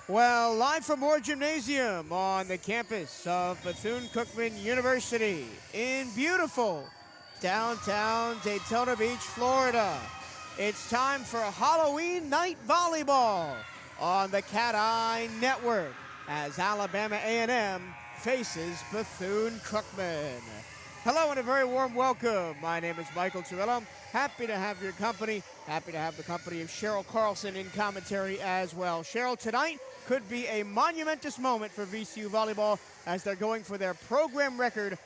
Well, live from Moore Gymnasium on the campus of Bethune-Cookman University in beautiful downtown Daytona Beach, Florida. It's time for Halloween Night Volleyball on the CatEye Network as Alabama A&M faces Bethune-Cookman. Hello and a very warm welcome. My name is Michael Turillo. Happy to have your company. Happy to have the company of Cheryl Carlson in commentary as well. Cheryl, tonight could be a monumentous moment for VCU Volleyball as they're going for their program record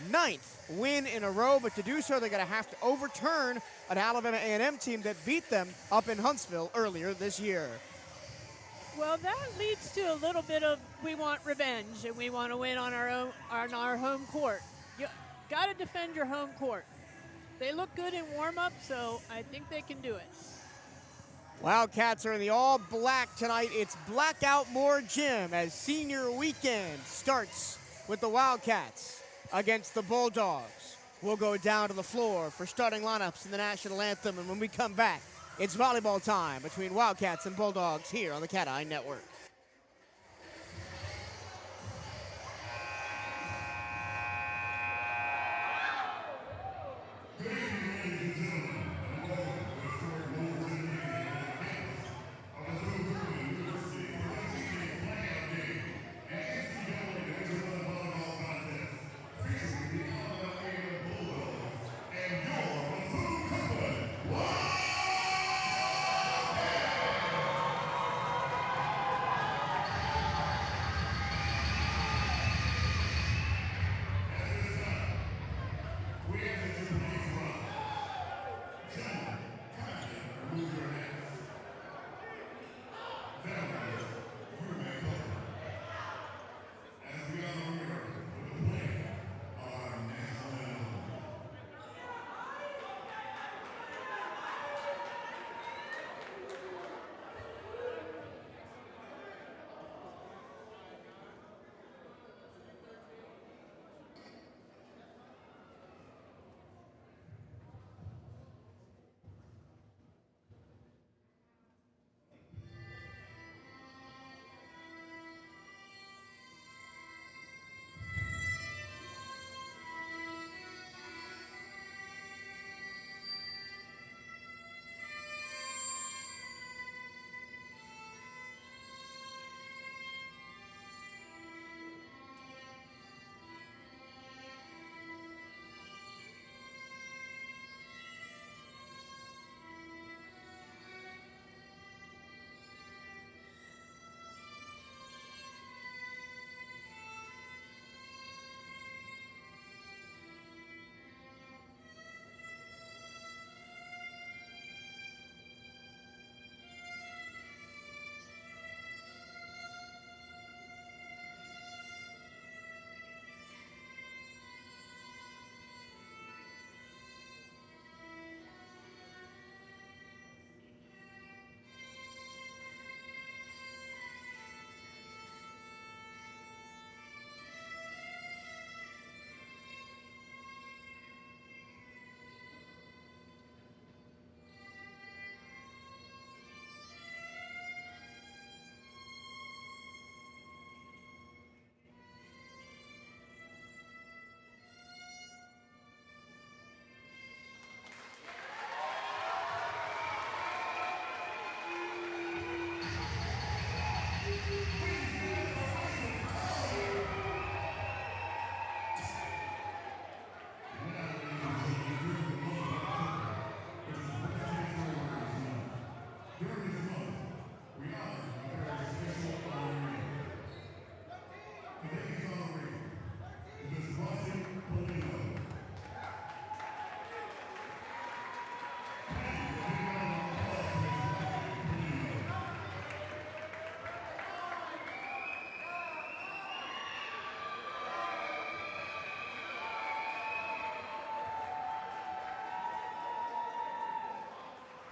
9th win in a row, but to do so, they're going to have to overturn an Alabama A&M team that beat them up in Huntsville earlier this year. Well, that leads to a little bit of we want revenge and we want to win on our home court. You got to defend your home court. They look good in warm-up, so I think they can do it. Wildcats are in the all-black tonight. It's Blackout Moore Gym as senior weekend starts with the Wildcats against the Bulldogs. We'll go down to the floor for starting lineups in the national anthem, and when we come back, it's volleyball time between Wildcats and Bulldogs here on the CatEye Network.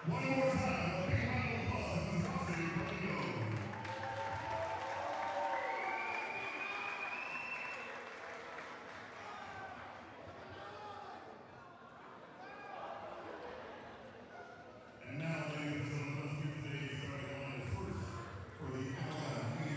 One more time, a big round of applause for the Varsity Bulldogs. And now, ladies and gentlemen, let's get today's starting line first for the Alabama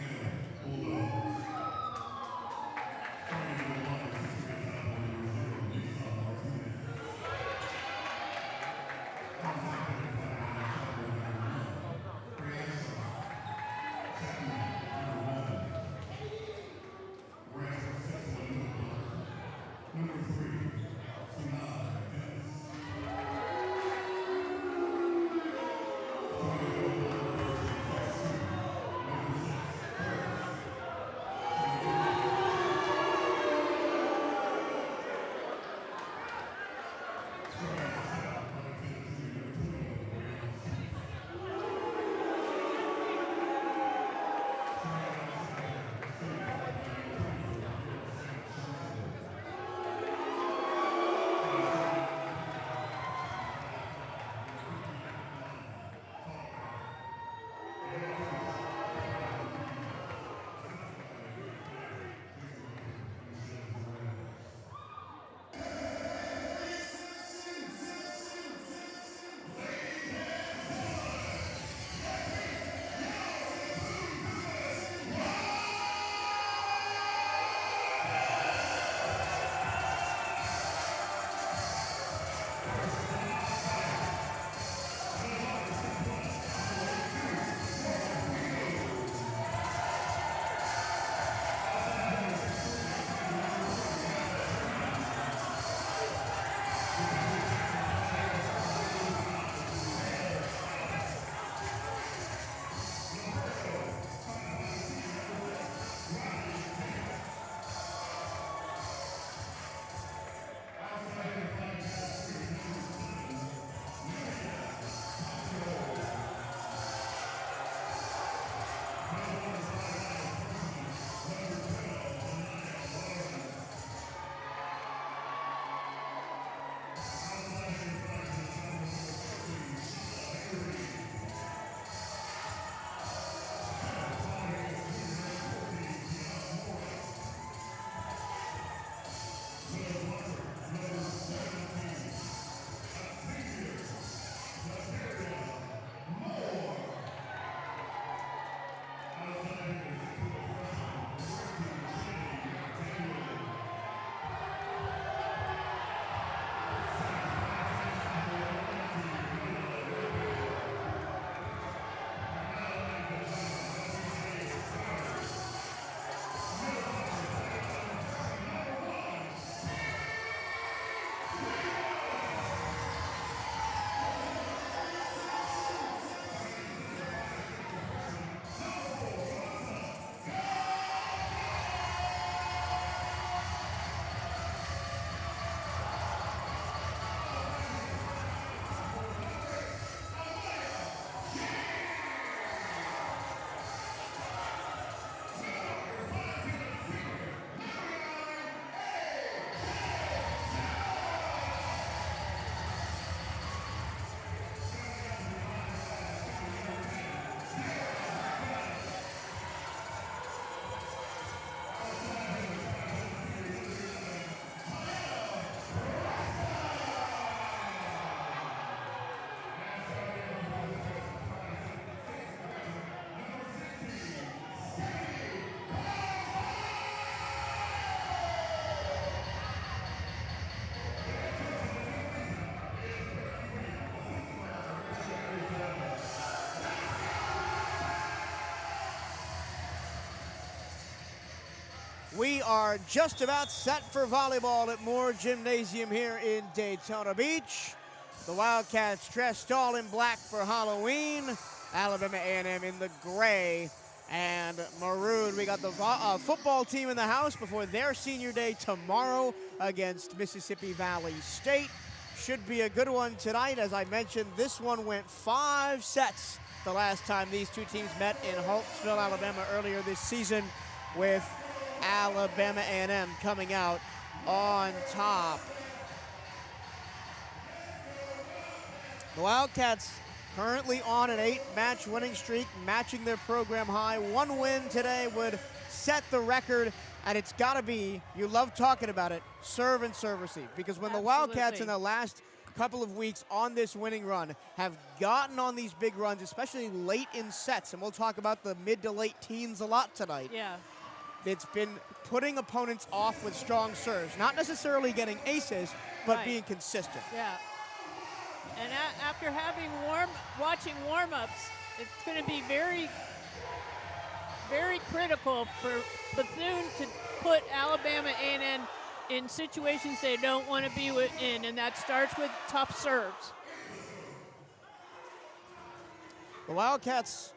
We are just about set for volleyball at Moore Gymnasium here in Daytona Beach. The Wildcats dressed all in black for Halloween. Alabama A&M in the gray and maroon. We got the football team in the house before their senior day tomorrow against Mississippi Valley State. Should be a good one tonight. As I mentioned, this one went 5 sets the last time these two teams met in Holtsville, Alabama earlier this season, with Alabama A&M coming out on top. The Wildcats currently on an 8-match winning streak, matching their program high. One win today would set the record, and it's got to be, you love talking about it, serve and serve receive. Because when the Wildcats in the last couple of weeks on this winning run have gotten on these big runs, especially late in sets, and we'll talk about the mid to late teens a lot tonight. Yeah. It's been putting opponents off with strong serves. Not necessarily getting aces, but being consistent. Yeah. And after watching warm-ups, it's going to be very, very critical for Bethune to put Alabama A&M in situations they don't want to be in, and that starts with tough serves. The Wildcats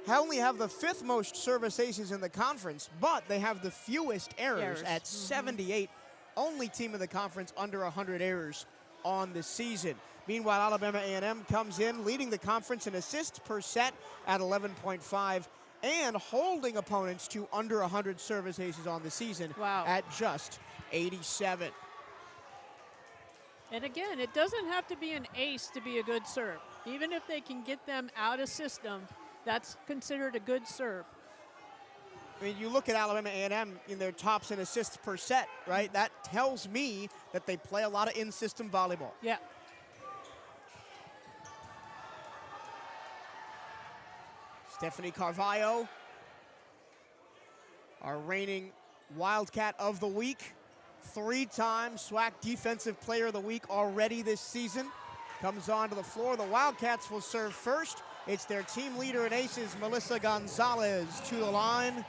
only have the 5th most service aces in the conference, but they have the fewest errors at 78. Only team in the conference under 100 errors on the season. Meanwhile, Alabama A&M comes in leading the conference in assists per set at 11.5 and holding opponents to under 100 service aces on the season at just 87. And again, it doesn't have to be an ace to be a good serve. Even if they can get them out of system, that's considered a good serve. I mean, you look at Alabama A&M in their tops in assists per set, right? That tells me that they play a lot of in-system volleyball. Yeah. Stephanie Carvalho, our reigning Wildcat of the Week, 3-time SWAC Defensive Player of the Week already this season, comes onto the floor. The Wildcats will serve first. It's their team leader in aces, Melissa Gonzalez, to the line.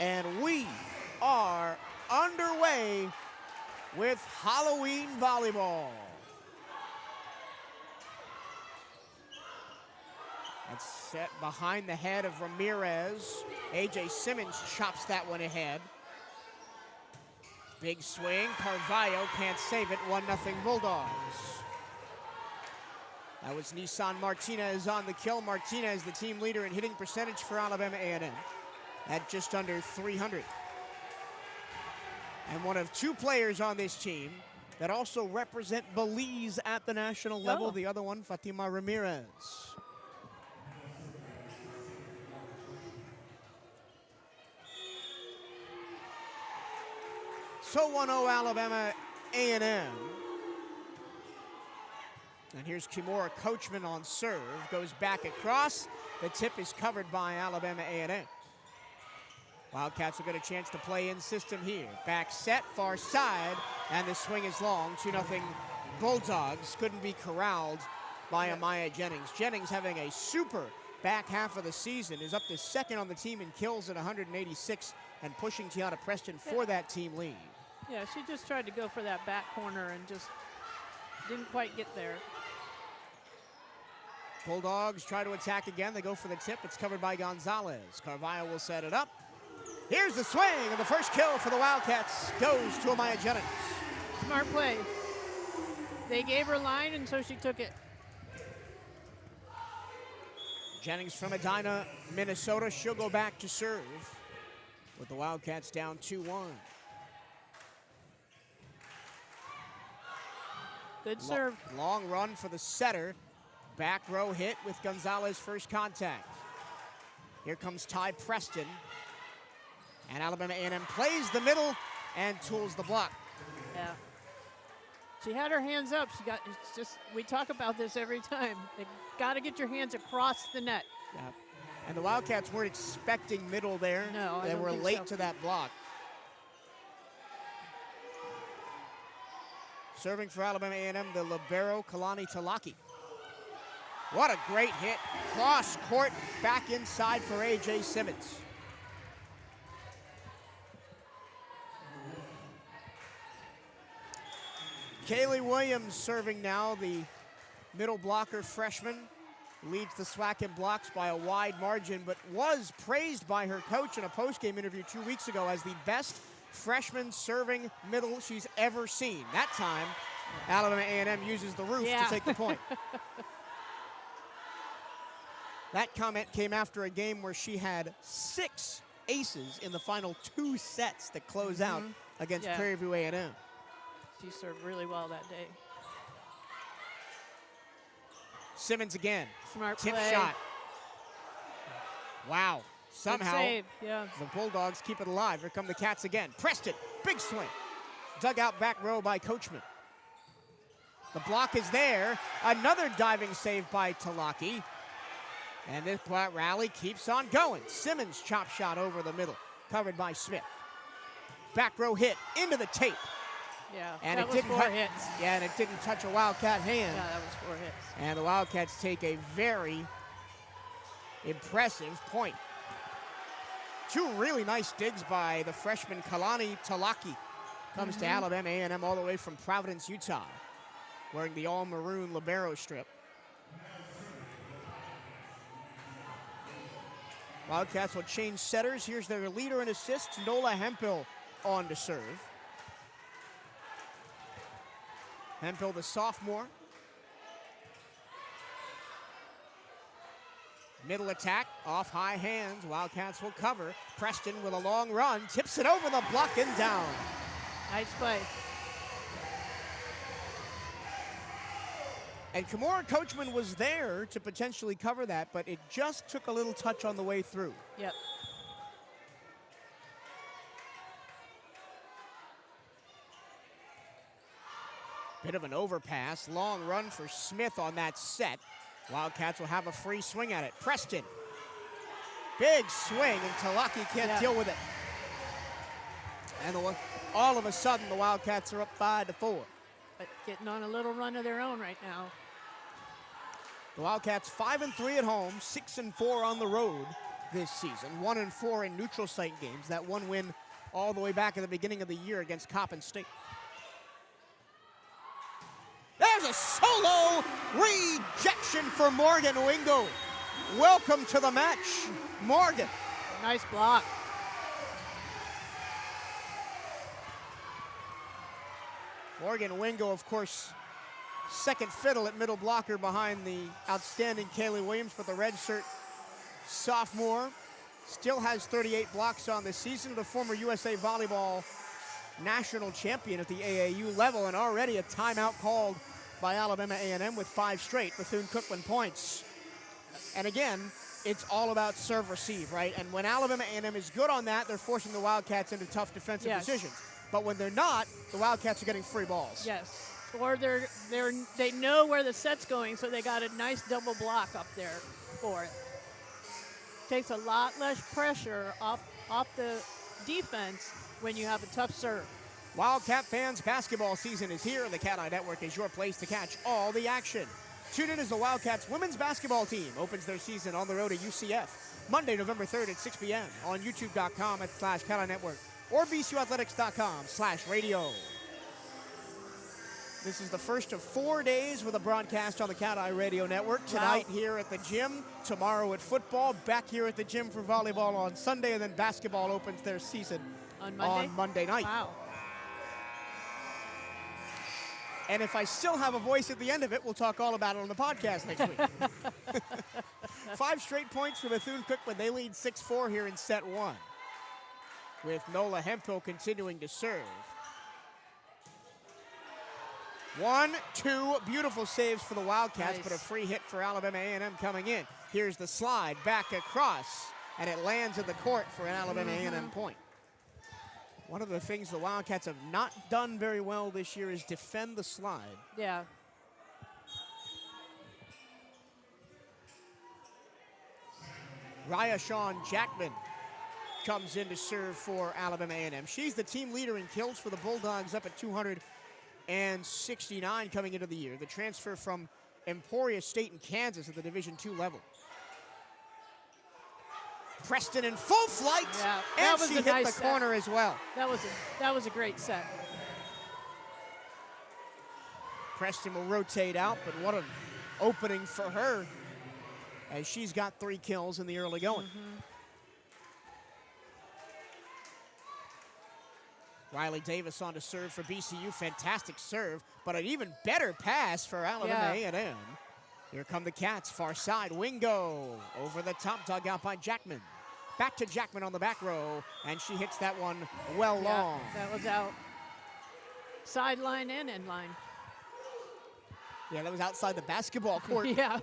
And we are underway with Halloween volleyball. That's set behind the head of Ramirez. A.J. Simmons chops that one ahead. Big swing, Carvalho can't save it, 1-0 Bulldogs. That was Nissan Martinez on the kill. Martinez, the team leader in hitting percentage for Alabama A&M at just under 300. And one of 2 players on this team that also represent Belize at the national level. The other one, Fatima Ramirez. So 1-0 Alabama A&M. And here's Kimura Coachman on serve. Goes back across. The tip is covered by Alabama A&M. Wildcats will get a chance to play in system here. Back set, far side, and the swing is long. 2-0 Bulldogs. Couldn't be corralled by Amaya Jennings. Jennings having a super back half of the season. Is up to 2nd on the team in kills at 186 and pushing Tiana Preston for that team lead. Yeah, she just tried to go for that back corner and just didn't quite get there. Bulldogs try to attack again. They go for the tip. It's covered by Gonzalez. Carvalho will set it up. Here's the swing, and the first kill for the Wildcats goes to Amaya Jennings. Smart play. They gave her line, and so she took it. Jennings from Edina, Minnesota. She'll go back to serve with the Wildcats down 2-1. Good serve. Long run for the setter. Back row hit with Gonzalez first contact. Here comes Ty Preston. And Alabama A&M plays the middle and tools the block. Yeah. She had her hands up. It's just, we talk about this every time. You got to get your hands across the net. Yeah. And the Wildcats weren't expecting middle there. No, I They don't were think late so. to that block. Serving for Alabama A&M, the libero, Kalani Talaki. What a great hit. Cross court, back inside for A.J. Simmons. Kaylee Williams serving now, the middle blocker freshman. Leads the SWAC in blocks by a wide margin, but was praised by her coach in a postgame interview 2 weeks ago as the best freshman serving middle she's ever seen. That time, Alabama A&M uses the roof to take the point. That comment came after a game where she had 6 aces in the final 2 sets that close out against Prairie View A&M. She served really well that day. Simmons again. Smart Tip play. shot. Wow. Somehow, Good save. Yeah. the Bulldogs keep it alive. Here come the Cats again. Preston, big swing. Dug out back row by Coachman. The block is there. Another diving save by Talaki. And this rally keeps on going. Simmons chop shot over the middle, covered by Smith. Back row hit into the tape. Yeah, And that it was didn't 4 cut- hits. Yeah, and it didn't touch a Wildcat hand. Yeah, that was 4 hits. And the Wildcats take a very impressive point. Two really nice digs by the freshman Kalani Talaki. Comes to Alabama A&M all the way from Providence, Utah, wearing the all-maroon libero strip. Wildcats will change setters. Here's their leader in assists, Nola Hemphill, on to serve. Hemphill, the sophomore. Middle attack, off high hands. Wildcats will cover. Preston with a long run, tips it over the block and down. Nice play. And Kimura Coachman was there to potentially cover that, but it just took a little touch on the way through. Yep. Bit of an overpass, long run for Smith on that set. Wildcats will have a free swing at it. Preston, big swing, and Talaki can't deal with it. And all of a sudden, the Wildcats are up 5-4. But getting on a little run of their own right now. The Wildcats 5-3 at home, 6-4 on the road this season. 1-4 in neutral site games. That one win all the way back at the beginning of the year against Coppin State. There's a solo rejection for Morgan Wingo. Welcome to the match, Morgan. Nice block. Morgan Wingo, of course, second fiddle at middle blocker behind the outstanding Kaylee Williams, but the redshirt sophomore still has 38 blocks on the season. The former USA Volleyball national champion at the AAU level, and already a timeout called by Alabama A&M with 5 straight Bethune-Cookman points. And again, it's all about serve receive, right? And when Alabama A&M is good on that, they're forcing the Wildcats into tough defensive decisions. But when they're not, the Wildcats are getting free balls. Yes. Or they know where the set's going, so they got a nice double block up there for it. Takes a lot less pressure off the defense when you have a tough serve. Wildcat fans, basketball season is here. The CatEye Network is your place to catch all the action. Tune in as the Wildcats women's basketball team opens their season on the road to UCF Monday, November 3rd at 6 p.m. on youtube.com/CatEye Network or bcuathletics.com/radio. This is the first of 4 days with a broadcast on the CatEye Radio Network. Tonight here at the gym, tomorrow at football, back here at the gym for volleyball on Sunday, and then basketball opens their season on Monday night. Wow. And if I still have a voice at the end of it, we'll talk all about it on the podcast next week. 5 straight points for Bethune-Cookman. They lead 6-4 here in set 1, with Nola Hemphill continuing to serve. 1, 2 beautiful saves for the Wildcats, but a free hit for Alabama A&M coming in. Here's the slide back across, and it lands in the court for an Alabama A&M point. One of the things the Wildcats have not done very well this year is defend the slide. Yeah. Raya Shawn Jackman comes in to serve for Alabama A&M. She's the team leader in kills for the Bulldogs, up at 269 coming into the year. The transfer from Emporia State in Kansas at the Division II level. Preston in full flight, and she hit the corner as well. That was a great set. Preston will rotate out, but what an opening for her, as she's got 3 kills in the early going. Riley Davis on to serve for BCU. Fantastic serve, but an even better pass for Alabama A&M. Here come the Cats, far side. Wingo over the top, dug out by Jackman. Back to Jackman on the back row, and she hits that one long. That was out. Sideline and end line. Yeah, that was outside the basketball court. Yeah.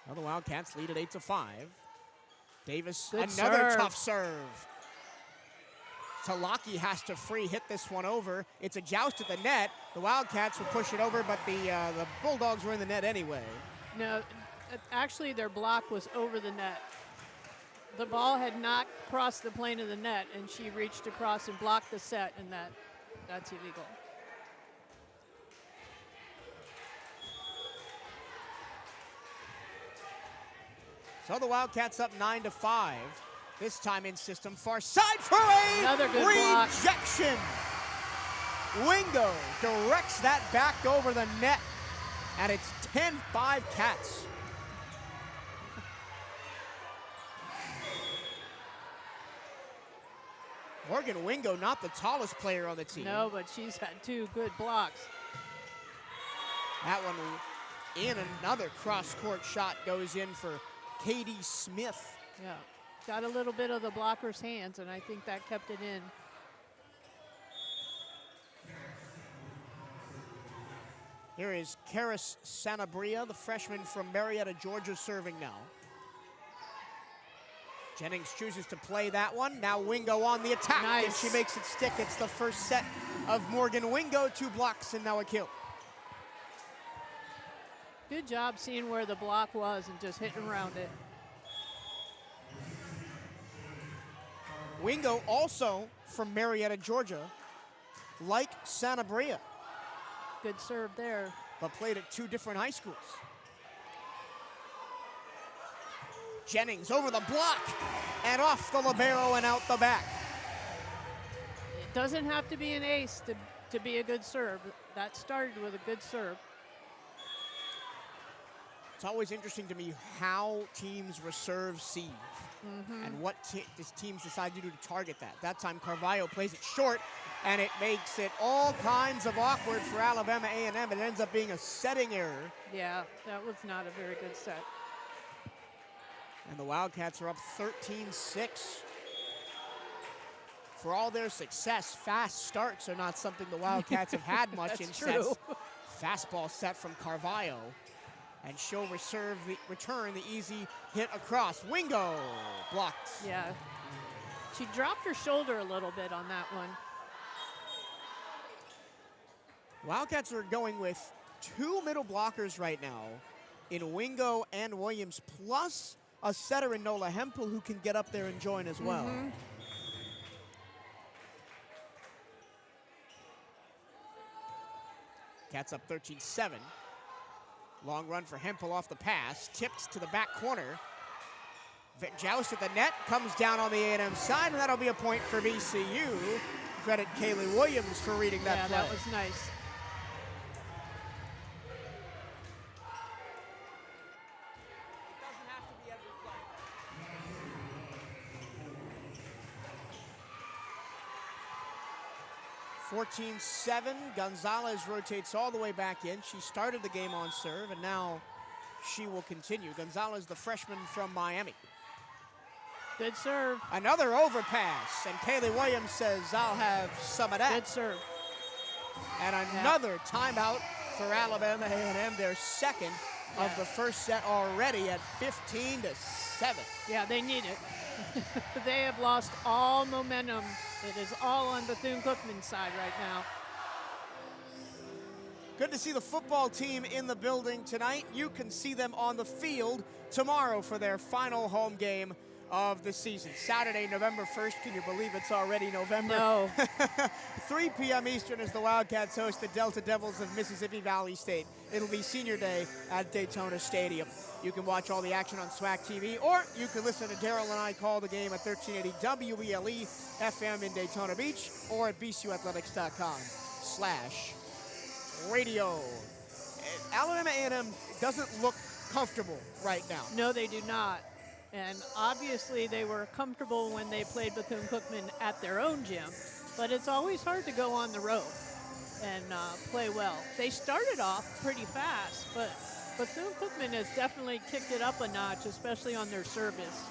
Well, the Wildcats lead at 8-5. Davis, Good another serve. tough serve. Talaki has to free hit this one over. It's a joust at the net. The Wildcats will push it over, but the Bulldogs were in the net anyway. No, actually their block was over the net. The ball had not crossed the plane of the net, and she reached across and blocked the set, and that's illegal. So the Wildcats up 9-5. This time in system, far side for Another good block. rejection. Wingo directs that back over the net, and it's 10-5 Cats. Morgan Wingo, not the tallest player on the team. No, but she's had 2 good blocks. That one in, another cross-court shot goes in for Katie Smith. Yeah, got a little bit of the blocker's hands, and I think that kept it in. Here is Karis Sanabria, the freshman from Marietta, Georgia, serving now. Jennings chooses to play that one. Now Wingo on the attack, Nice. and she makes it stick. It's the first set of Morgan Wingo, 2 blocks and now a kill. Good job seeing where the block was and just hitting around it. Wingo also from Marietta, Georgia, like Sanabria, Good serve there. but played at 2 different high schools. Jennings over the block and off the libero and out the back. It doesn't have to be an ace to be a good serve. That started with a good serve. It's always interesting to me how teams receive and what teams decide to do to target that. That time Carvalho plays it short, and it makes it all kinds of awkward for Alabama A&M. It ends up being a setting error. Yeah, that was not a very good set. And the Wildcats are up 13-6. For all their success, fast starts are not something the Wildcats have had much in That's true. sets. Fastball set from Carvalho. And she'll return the easy hit across. Wingo blocked. Yeah, she dropped her shoulder a little bit on that one. Wildcats are going with 2 middle blockers right now in Wingo and Williams, plus a setter in Nola Hempel who can get up there and join as well. Cats up 13-7. Long run for Hempel off the pass. Tipped to the back corner. Joust at the net. Comes down on the A&M side, and that'll be a point for VCU. Credit Kaylee Williams for reading that play. Yeah, that was nice. Doesn't have to be every play. 14-7. Gonzalez rotates all the way back in. She started the game on serve, and now she will continue. Gonzalez, the freshman from Miami. Good serve. Another overpass, and Kaylee Williams says, I'll have some of that. Good serve. And another timeout for Alabama A&M, their second of the first set already at 15-7. Yeah, they need it. They have lost all momentum. It is all on Bethune-Cookman's side right now. Good to see the football team in the building tonight. You can see them on the field tomorrow for their final home game of the season. Saturday, November 1st. Can you believe it's already November? No. 3 p.m. Eastern as the Wildcats host the Delta Devils of Mississippi Valley State. It'll be senior day at Daytona Stadium. You can watch all the action on SWAC TV, or you can listen to Daryl and I call the game at 1380 WELE FM in Daytona Beach, or at bcuathletics.com/radio. Alabama A&M doesn't look comfortable right now. No, they do not. And obviously they were comfortable when they played Bethune-Cookman at their own gym, but it's always hard to go on the road and play well. They started off pretty fast, but Bethune-Cookman has definitely kicked it up a notch, especially on their service.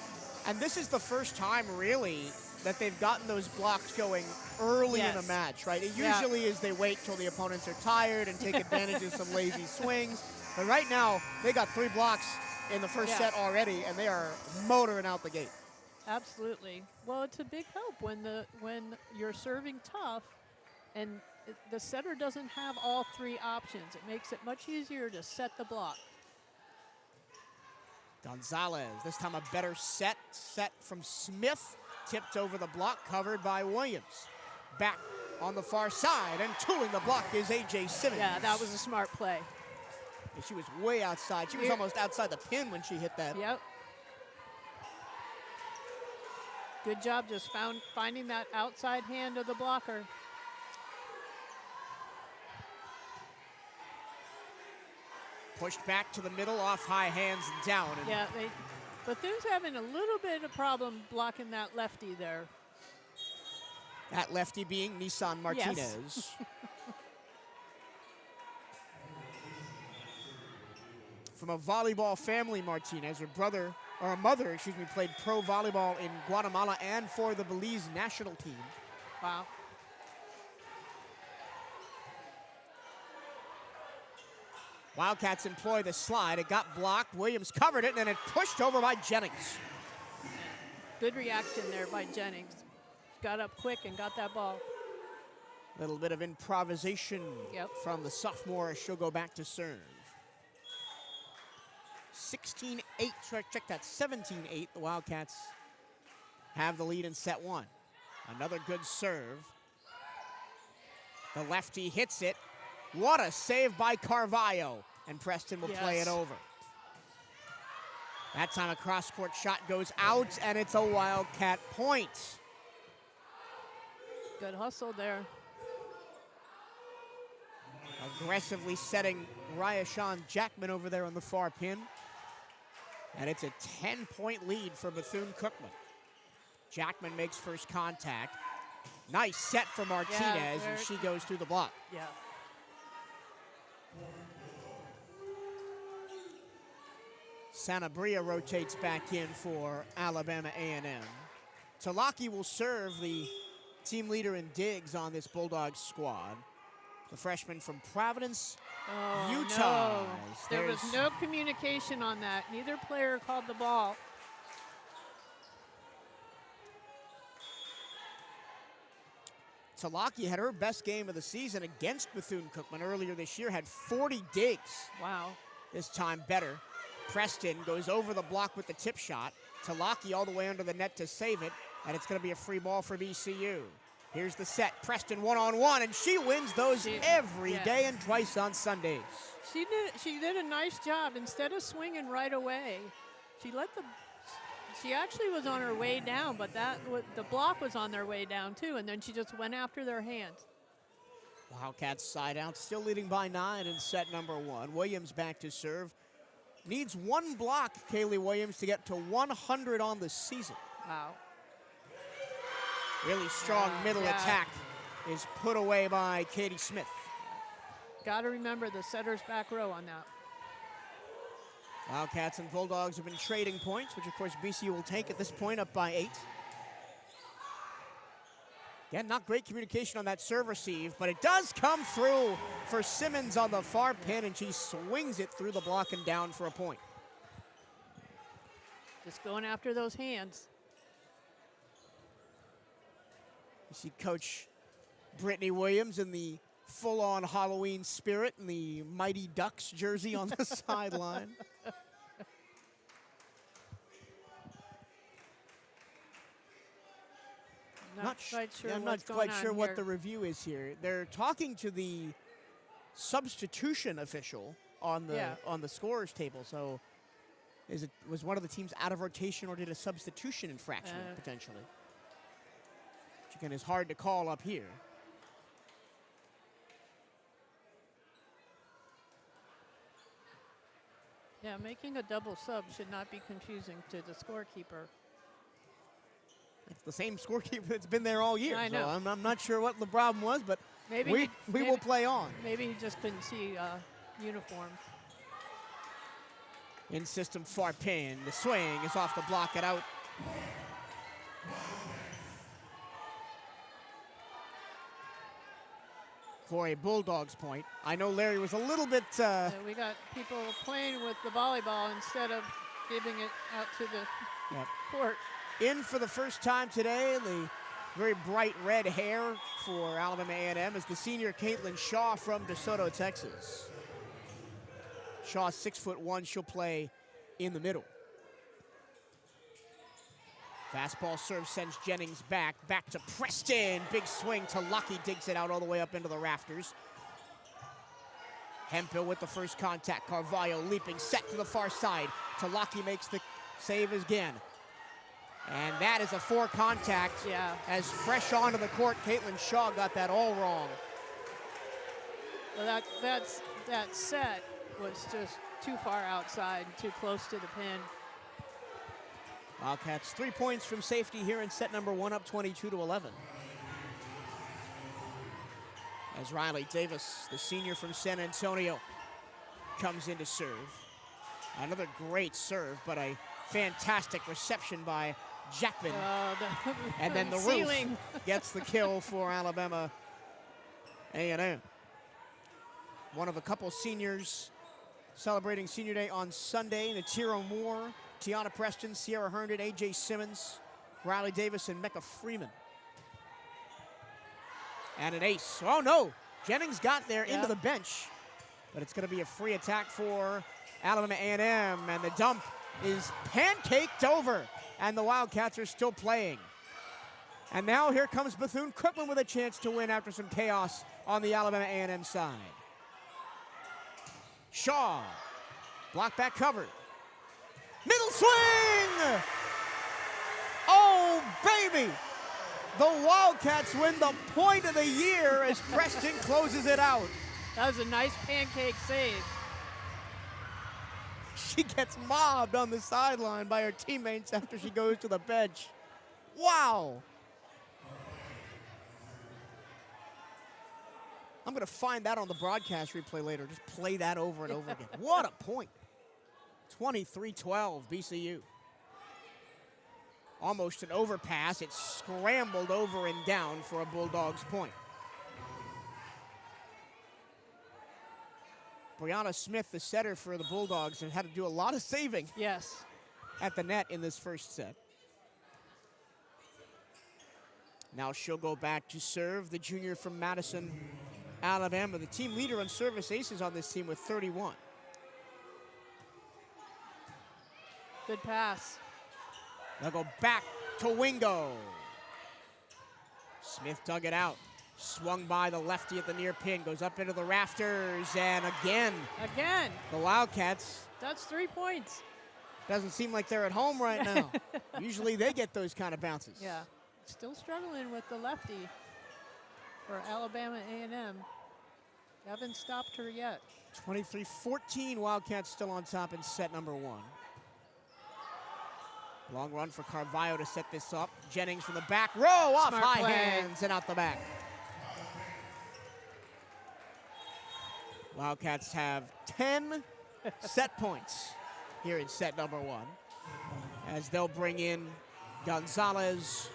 And this is the first time, really, that they've gotten those blocks going early in a match, right? It usually is they wait till the opponents are tired and take advantage of some lazy swings. But right now, they got 3 blocks in the first set already, and they are motoring out the gate. Absolutely. Well, it's a big help when you're serving tough and the setter doesn't have all 3 options. It makes it much easier to set the block. Gonzalez, this time a better set from Smith, tipped over the block, covered by Williams. Back on the far side, and tooling the block is A.J. Simmons. Yeah, that was a smart play. And she was way outside. She was almost outside the pin when she hit that. Yep. Good job just finding that outside hand of the blocker. Pushed back to the middle, off high hands and down. And Yeah, Bethune's having a little bit of problem blocking that lefty there. that lefty being Nissan Martinez. Yes. From a volleyball family, Martinez, her mother, played pro volleyball in Guatemala and for the Belize national team. Wow. Wildcats employ the slide. It got blocked. Williams covered it, and then it pushed over by Jennings. Good reaction there by Jennings. Got up quick and got that ball. A little bit of improvisation from the sophomore as she'll go back to serve. 16-8, check that, 17-8. The Wildcats have the lead in set one. Another good serve. The lefty hits it. What a save by Carvalho. And Preston will play it over. That time a cross-court shot goes out, and it's a Wildcat point. Good hustle there. Aggressively setting Raya-Shawn Jackman over there on the far pin. And it's a 10-point lead for Bethune-Cookman. Jackman makes first contact. Nice set for Martinez, and she goes through the block. Yeah. Sanabria rotates back in for Alabama A&M. Talaki will serve, the team leader in digs on this Bulldogs squad. The freshman from Providence, Utah. No. There was no communication on that. Neither player called the ball. Talaki had her best game of the season against Bethune-Cookman earlier this year, had 40 digs. Wow. This time better. Preston goes over the block with the tip shot. Talaki all the way under the net to save it, and it's going to be a free ball for BCU. Here's the set. Preston one-on-one, and she wins those every day and twice on Sundays. She did a nice job. Instead of swinging right away, she actually was on her way down, but the block was on their way down too, and then she just went after their hands. Wildcats side out, still leading by 9 in set number 1. Williams back to serve. Needs one block, Kaylee Williams, to get to 100 on the season. Wow. Really strong middle attack is put away by Katie Smith. Got to remember the setter's back row on that. Wildcats and Bulldogs have been trading points, which of course BCU will take at this point, up by 8. Again, not great communication on that serve receive, but it does come through for Simmons on the far pin, and she swings it through the block and down for a point. Just going after those hands. You see Coach Brittany Williams in the full-on Halloween spirit in the Mighty Ducks jersey on the sideline. Not quite sure. I'm not quite sure what the review is here. They're talking to the substitution official on the scorers table. So, was one of the teams out of rotation or did a substitution infraction potentially? Which again is hard to call up here. Yeah, making a double sub should not be confusing to the scorekeeper. It's the same scorekeeper that's been there all year. I know. So I'm not sure what the problem was, but maybe we will play on. Maybe he just couldn't see uniform. In system far pin. The swing is off to block it out. For a Bulldogs point. I know Larry was a little bit... we got people playing with the volleyball instead of giving it out to the court. In for the first time today, the very bright red hair for Alabama A&M is the senior Caitlin Shaw from DeSoto, Texas. Shaw 6'1", she'll play in the middle. Fastball serve sends Jennings back to Preston. Big swing to Lucky, digs it out all the way up into the rafters. Hemphill with the first contact. Carvalho leaping, set to the far side. Talaki makes the save again. And that is a 4 contact. Yeah. As fresh onto the court, Caitlin Shaw got that all wrong. Well, that set was just too far outside, too close to the pin. Wildcats 3 points from safety here in set number 1, up 22-11. As Riley Davis, the senior from San Antonio, comes in to serve. Another great serve, but a fantastic reception by Jackman. And then the ceiling. roof gets the kill for Alabama A&M. One of a couple seniors celebrating Senior Day on Sunday. Natiro Moore, Tiana Preston, Sierra Herndon, A.J. Simmons, Riley Davis, and Mecca Freeman. And an ace. Oh, no. Jennings got there into the bench. But it's going to be a free attack for Alabama A&M. And the dump is pancaked over. And the Wildcats are still playing. And now here comes Bethune-Cookman with a chance to win after some chaos on the Alabama A&M side. Shaw, block back covered. Middle swing! Oh, baby! The Wildcats win the point of the year as Preston closes it out. That was a nice pancake save. She gets mobbed on the sideline by her teammates after she goes to the bench. Wow! I'm going to find that on the broadcast replay later. Just play that over and over again. What a point. 23-12, BCU. Almost an overpass. It scrambled over and down for a Bulldogs point. Brianna Smith, the setter for the Bulldogs, have had to do a lot of saving at the net in this first set. Now she'll go back to serve, the junior from Madison, Alabama, the team leader on service aces on this team with 31. Good pass. They'll go back to Wingo. Smith dug it out. Swung by the lefty at the near pin. Goes up into the rafters. And again. The Wildcats. That's 3 points. Doesn't seem like they're at home right now. Usually they get those kind of bounces. Yeah. Still struggling with the lefty for Alabama A&M. Haven't stopped her yet. 23-14, Wildcats still on top in set number 1. Long run for Carvalho to set this up. Jennings from the back row, off Smart high play. hands and out the back. Wildcats have 10 set points here in set number 1, as they'll bring in Gonzalez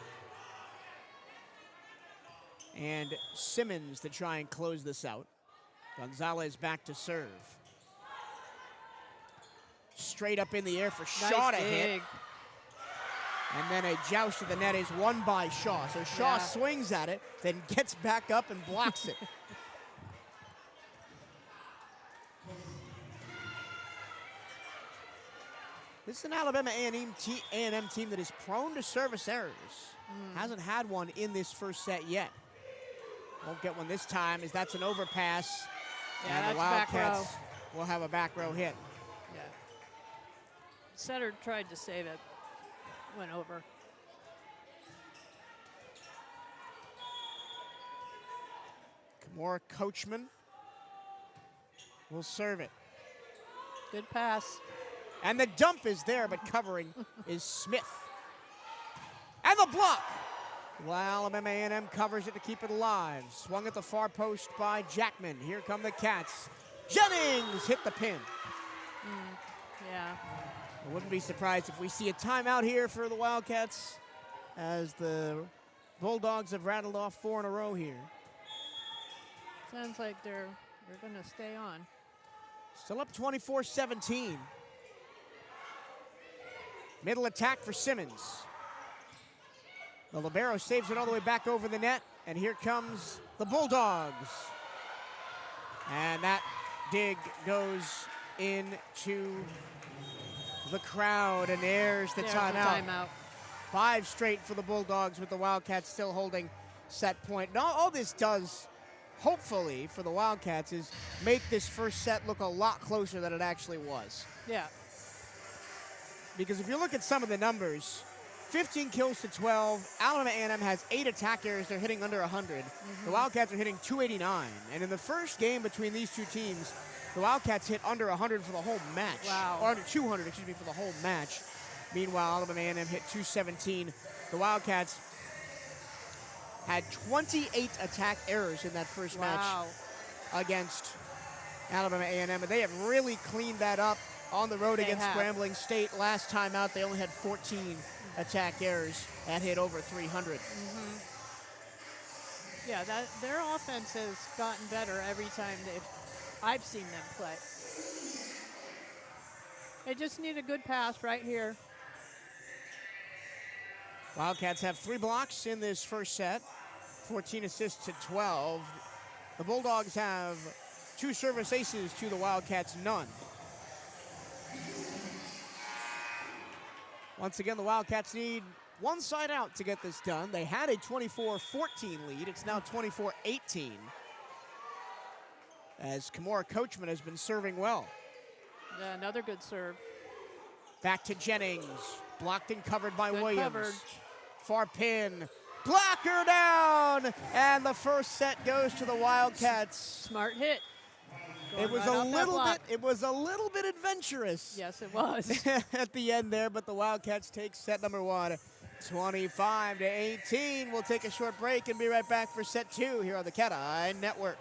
and Simmons to try and close this out. Gonzalez back to serve. Straight up in the air for Shaw to hit. And then a joust to the net is won by Shaw. So Shaw swings at it, then gets back up and blocks it. This is an Alabama A&M team that is prone to service errors. Hasn't had one in this first set yet. Won't get one this time, as that's an overpass. Yeah, and that's the Wildcats back row. will have a back row hit. Yeah. Setter tried to save it. Went over. Kimura Coachman will serve it. Good pass. And the dump is there, but covering is Smith. And the block. Well, Alabama A&M covers it to keep it alive. Swung at the far post by Jackman. Here come the Cats. Jennings hit the pin. Yeah. I wouldn't be surprised if we see a timeout here for the Wildcats, as the Bulldogs have rattled off 4 in a row here. Sounds like they're going to stay on. Still up 24-17. Middle attack for Simmons. The libero saves it all the way back over the net, and here comes the Bulldogs. And that dig goes into the crowd, and there's the timeout. 5 straight for the Bulldogs, with the Wildcats still holding set point. Now, all this does, hopefully, for the Wildcats is make this first set look a lot closer than it actually was. Yeah. Because if you look at some of the numbers, 15 kills to 12. Alabama A&M has 8 attack errors. They're hitting under 100. The Wildcats are hitting 289. And in the first game between these two teams, the Wildcats hit under 100 for the whole match. Wow. Or under 200, excuse me, for the whole match. Meanwhile, Alabama A&M hit 217. The Wildcats had 28 attack errors in that first match against Alabama A&M. And they have really cleaned that up on the road against Grambling State. Last time out, they only had 14 attack errors and hit over 300. Yeah, their offense has gotten better every time I've seen them play. They just need a good pass right here. Wildcats have 3 blocks in this first set, 14 assists to 12. The Bulldogs have 2 service aces to the Wildcats, none. Once again, the Wildcats need one side out to get this done. They had a 24-14 lead. It's now 24-18. As Kimura Coachman has been serving well. Yeah, another good serve. Back to Jennings. Blocked and covered by Good Williams. coverage. Far pin. Blocker down! And the first set goes to the Wildcats. Smart hit. It was a little bit adventurous. Yes, it was. At the end there, but the Wildcats take set number 1, 25-18. We'll take a short break and be right back for set 2 here on the CatEye Network.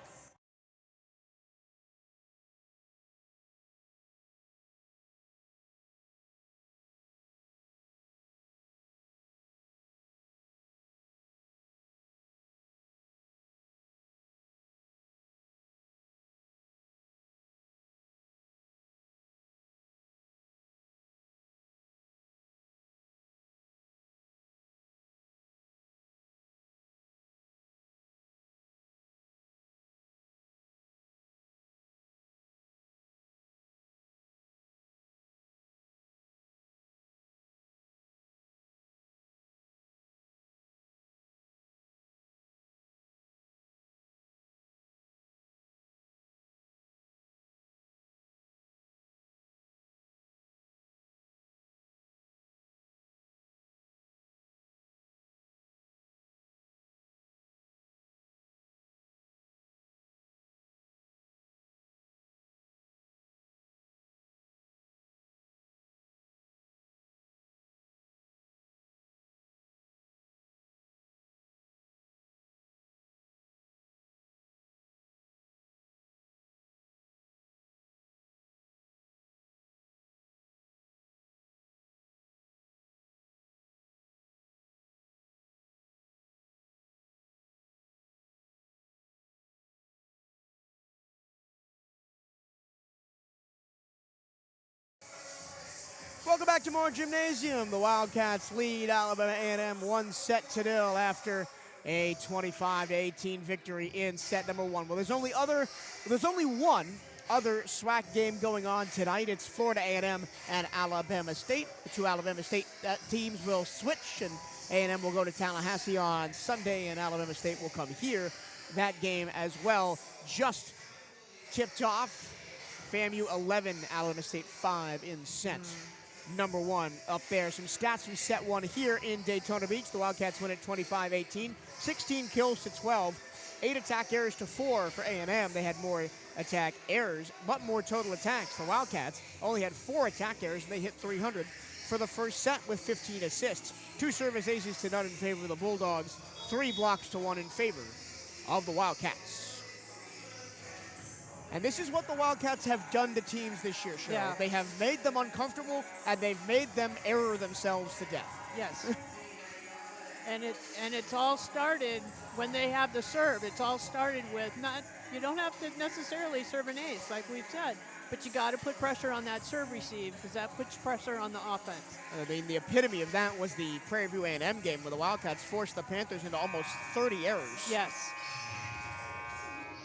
Welcome back to more Gymnasium. The Wildcats lead Alabama A&M 1-0 after a 25-18 victory in set number 1. Well, there's only one other SWAC game going on tonight. It's Florida A&M and Alabama State. The 2 Alabama State teams will switch, and A&M will go to Tallahassee on Sunday, and Alabama State will come here. That game as well just tipped off. FAMU 11, Alabama State 5 in set number 1 up there. Some stats from set 1 here in Daytona Beach. The Wildcats win at 25-18, 16 kills to 12, 8 attack errors to 4 for A&M. They had more attack errors, but more total attacks. The Wildcats only had 4 attack errors, and they hit 300 for the first set with 15 assists. 2 service aces to none in favor of the Bulldogs, 3 blocks to 1 in favor of the Wildcats. And this is what the Wildcats have done to teams this year, Cheryl. Yeah. They have made them uncomfortable, and they've made them error themselves to death. Yes. and it's all started when they have the serve. It's all started with you don't have to necessarily serve an ace, like we've said, but you got to put pressure on that serve receive, because that puts pressure on the offense. I mean, the epitome of that was the Prairie View A&M game, where the Wildcats forced the Panthers into almost 30 errors. Yes.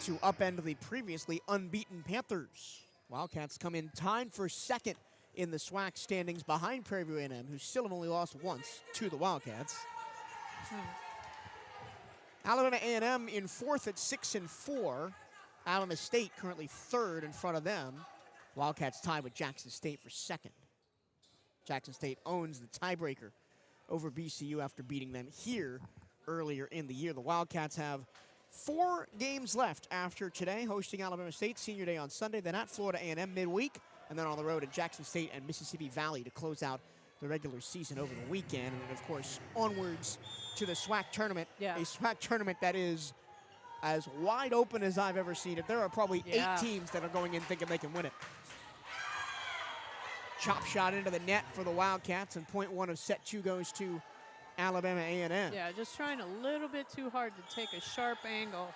To upend the previously unbeaten Panthers. Wildcats come in tied for second in the SWAC standings behind Prairie View A&M, who still have only lost once to the Wildcats. Alabama A&M in 4th at 6-4. Alabama State currently 3rd in front of them. Wildcats tied with Jackson State for 2nd. Jackson State owns the tiebreaker over BCU after beating them here earlier in the year. The Wildcats have 4 games left after today, hosting Alabama State Senior Day on Sunday, then at Florida A&M midweek, and then on the road at Jackson State and Mississippi Valley to close out the regular season over the weekend. And then, of course, onwards to the SWAC tournament, a SWAC tournament that is as wide open as I've ever seen it. There are probably 8 teams that are going in thinking they can win it. Chop shot into the net for the Wildcats, and point 1 of set 2 goes to Alabama A&M. Yeah, just trying a little bit too hard to take a sharp angle.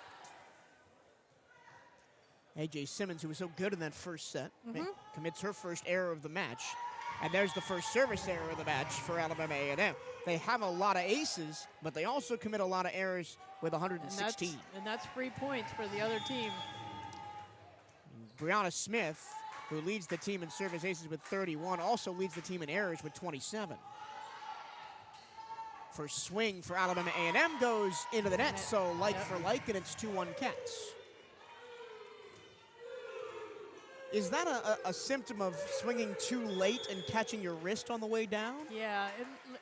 A.J. Simmons, who was so good in that first set, commits her first error of the match. And there's the first service error of the match for Alabama A&M. They have a lot of aces, but they also commit a lot of errors with 116. And that's free points for the other team. Brianna Smith, who leads the team in service aces with 31, also leads the team in errors with 27. First swing for Alabama A&M goes into the net, so like for like, and it's 2-1 Cats. Is that a symptom of swinging too late and catching your wrist on the way down? Yeah,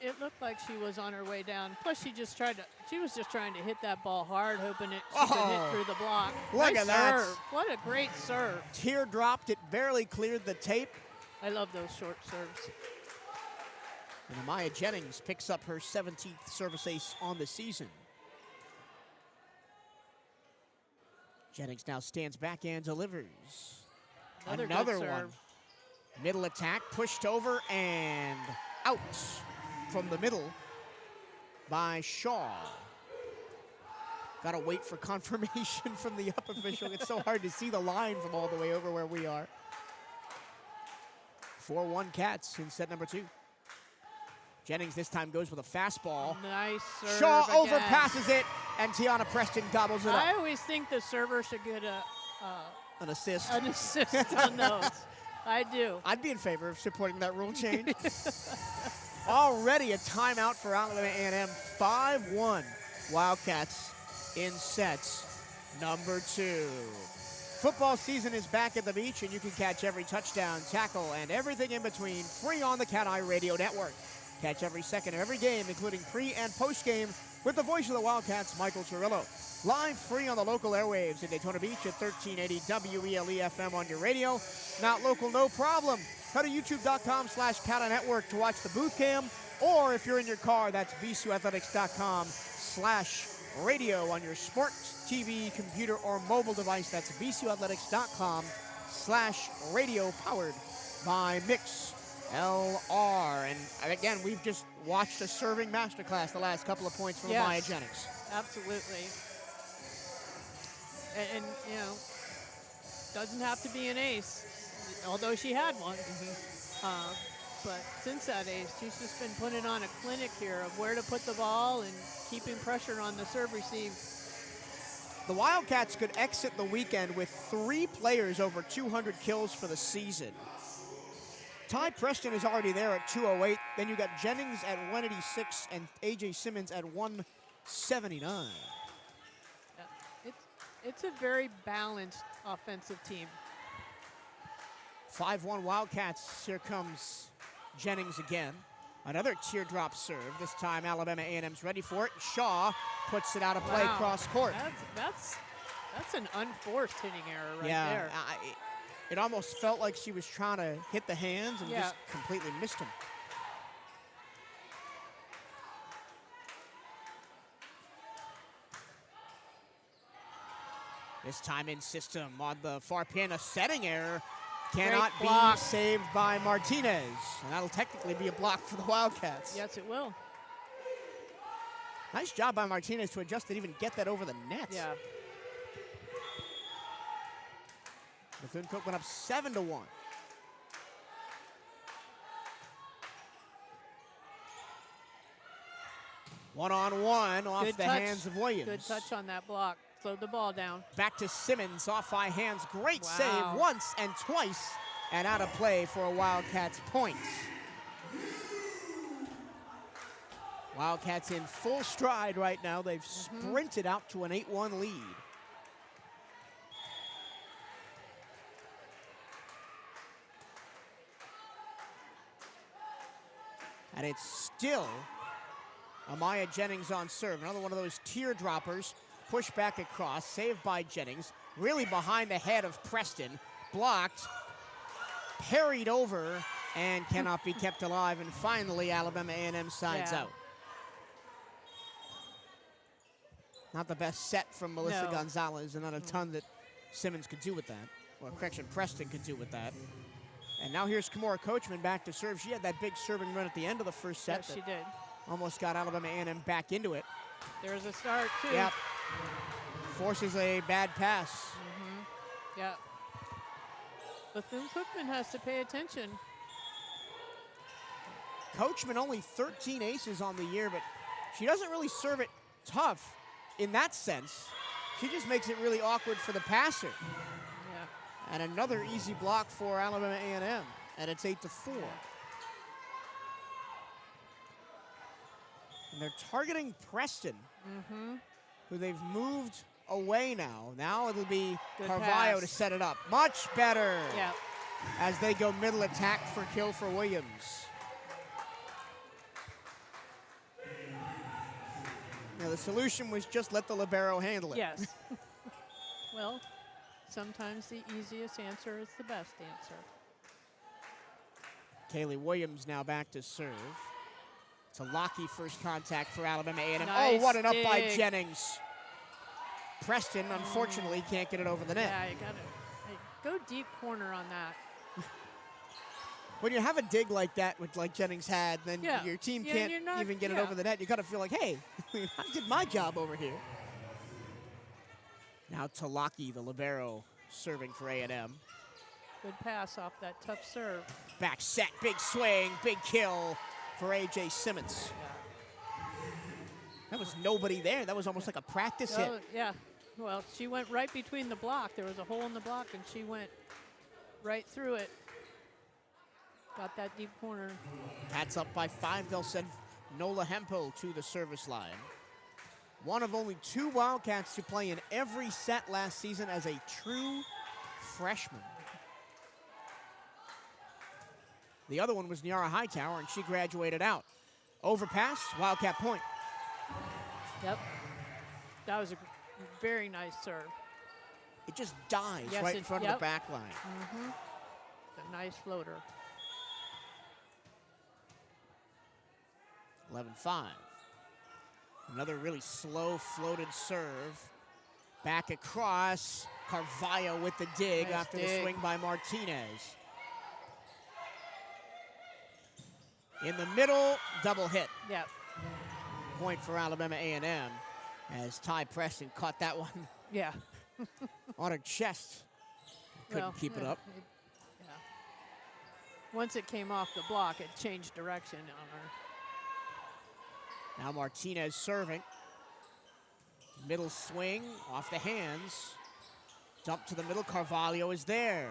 it looked like she was on her way down. Plus, she was just trying to hit that ball hard, hoping it could hit through the block. Look at that. What a great serve. Teardropped, it barely cleared the tape. I love those short serves. And Amaya Jennings picks up her 17th service ace on the season. Jennings now stands back and delivers. Another one. Middle attack, pushed over and out from the middle by Shaw. Got to wait for confirmation from the up official. It's so hard to see the line from all the way over where we are. 4-1 Cats in set number 2. Jennings this time goes with a fastball. Nice serve. Shaw again. overpasses it, and Tiana Preston gobbles it up. I always think the server should get An assist. an assist on those. I do. I'd be in favor of supporting that rule change. Already a timeout for Alabama A&M. 5-1 Wildcats in sets number 2. Football season is back at the beach, and you can catch every touchdown, tackle, and everything in between free on the CatEye Radio Network. Catch every second of every game, including pre- and post-game, with the voice of the Wildcats, Michael Turillo. Live free on the local airwaves in Daytona Beach at 1380 WELE-FM on your radio. Not local, no problem. Go to youtube.com/CatEye Network to watch the booth cam, or if you're in your car, that's bcuathletics.com/radio on your smart TV, computer, or mobile device. That's bcuathletics.com/radio, powered by Mix LR. And again, we've just watched a serving masterclass the last couple of points from Maya Jennings. Absolutely. And, you know, doesn't have to be an ace, although she had one. But since that ace, she's just been putting on a clinic here of where to put the ball and keeping pressure on the serve receive. The Wildcats could exit the weekend with 3 players over 200 kills for the season. Ty Preston is already there at 208. Then you got Jennings at 186 and A.J. Simmons at 179. It's a very balanced offensive team. 5-1 Wildcats. Here comes Jennings again. Another teardrop serve. This time Alabama A&M's ready for it. Shaw puts it out of play cross court. That's an unforced hitting error right there. It almost felt like she was trying to hit the hands and just completely missed him. This time in system on the far pin, a setting error cannot be saved by Martinez. And that'll technically be a block for the Wildcats. Yes, it will. Nice job by Martinez to adjust and even get that over the net. Yeah. Bethune-Cookman up 7-1. One-on-one off the hands of Williams. Good touch on that block. Slowed the ball down. Back to Simmons, off high hands. Great save once and twice, and out of play for a Wildcats point. Wildcats in full stride right now. They've sprinted out to an 8-1 lead. And it's still Amaya Jennings on serve. Another one of those teardroppers. Push back across. Saved by Jennings. Really behind the head of Preston. Blocked. Parried over. And cannot be kept alive. And finally, Alabama A&M sides out. Not the best set from Melissa Gonzalez, and not a ton that Simmons could do with that. Well, correction, Preston could do with that. And now here's Kimora Coachman back to serve. She had that big serving run at the end of the first set. Yes, she did. Almost got Alabama A&M back into it. There's a start, too. Yep. Forces a bad pass. Yep. Bethune-Cookman has to pay attention. Coachman only 13 aces on the year, but she doesn't really serve it tough in that sense. She just makes it really awkward for the passer. Yeah. And another easy block for Alabama A&M, and it's 8-4. And they're targeting Preston, who they've moved away now. Now it'll be Carvalho to set it up. Much better as they go middle attack for kill for Williams. Now the solution was just let the libero handle it. Yes. Well, sometimes the easiest answer is the best answer. Kaylee Williams now back to serve. It's a Lockheed first contact for Alabama A&M. Nice oh, what an up by dig. Jennings. Preston, unfortunately, can't get it over the net. Yeah, you got to go deep corner on that. When you have a dig like that, like Jennings had, then your team can't even get it over the net. You got to feel like, hey, I did my job over here. Now Talaki, the libero, serving for A&M. Good pass off that tough serve. Back set, big swing, big kill for A.J. Simmons. That was nobody there. That was almost like a practice hit. Yeah. Well, she went right between the block. There was a hole in the block, and she went right through it. Got that deep corner. That's up by 5. They'll send Nola Hempel to the service line. One of only 2 Wildcats to play in every set last season as a true freshman. The other one was Niara Hightower, and she graduated out. Overpass, Wildcat point. Yep. That was a very nice serve. It just dies right in front of the back line. It's a nice floater. 11-5. Another really slow floated serve. Back across. Carvalho with the dig after the swing by Martinez. In the middle, double hit. Yep. Point for Alabama A&M as Ty Preston caught that one Yeah. on her chest. Couldn't keep it up. Once it came off the block, it changed direction on her. Now Martinez serving. Middle swing off the hands. Dump to the middle. Carvalho is there.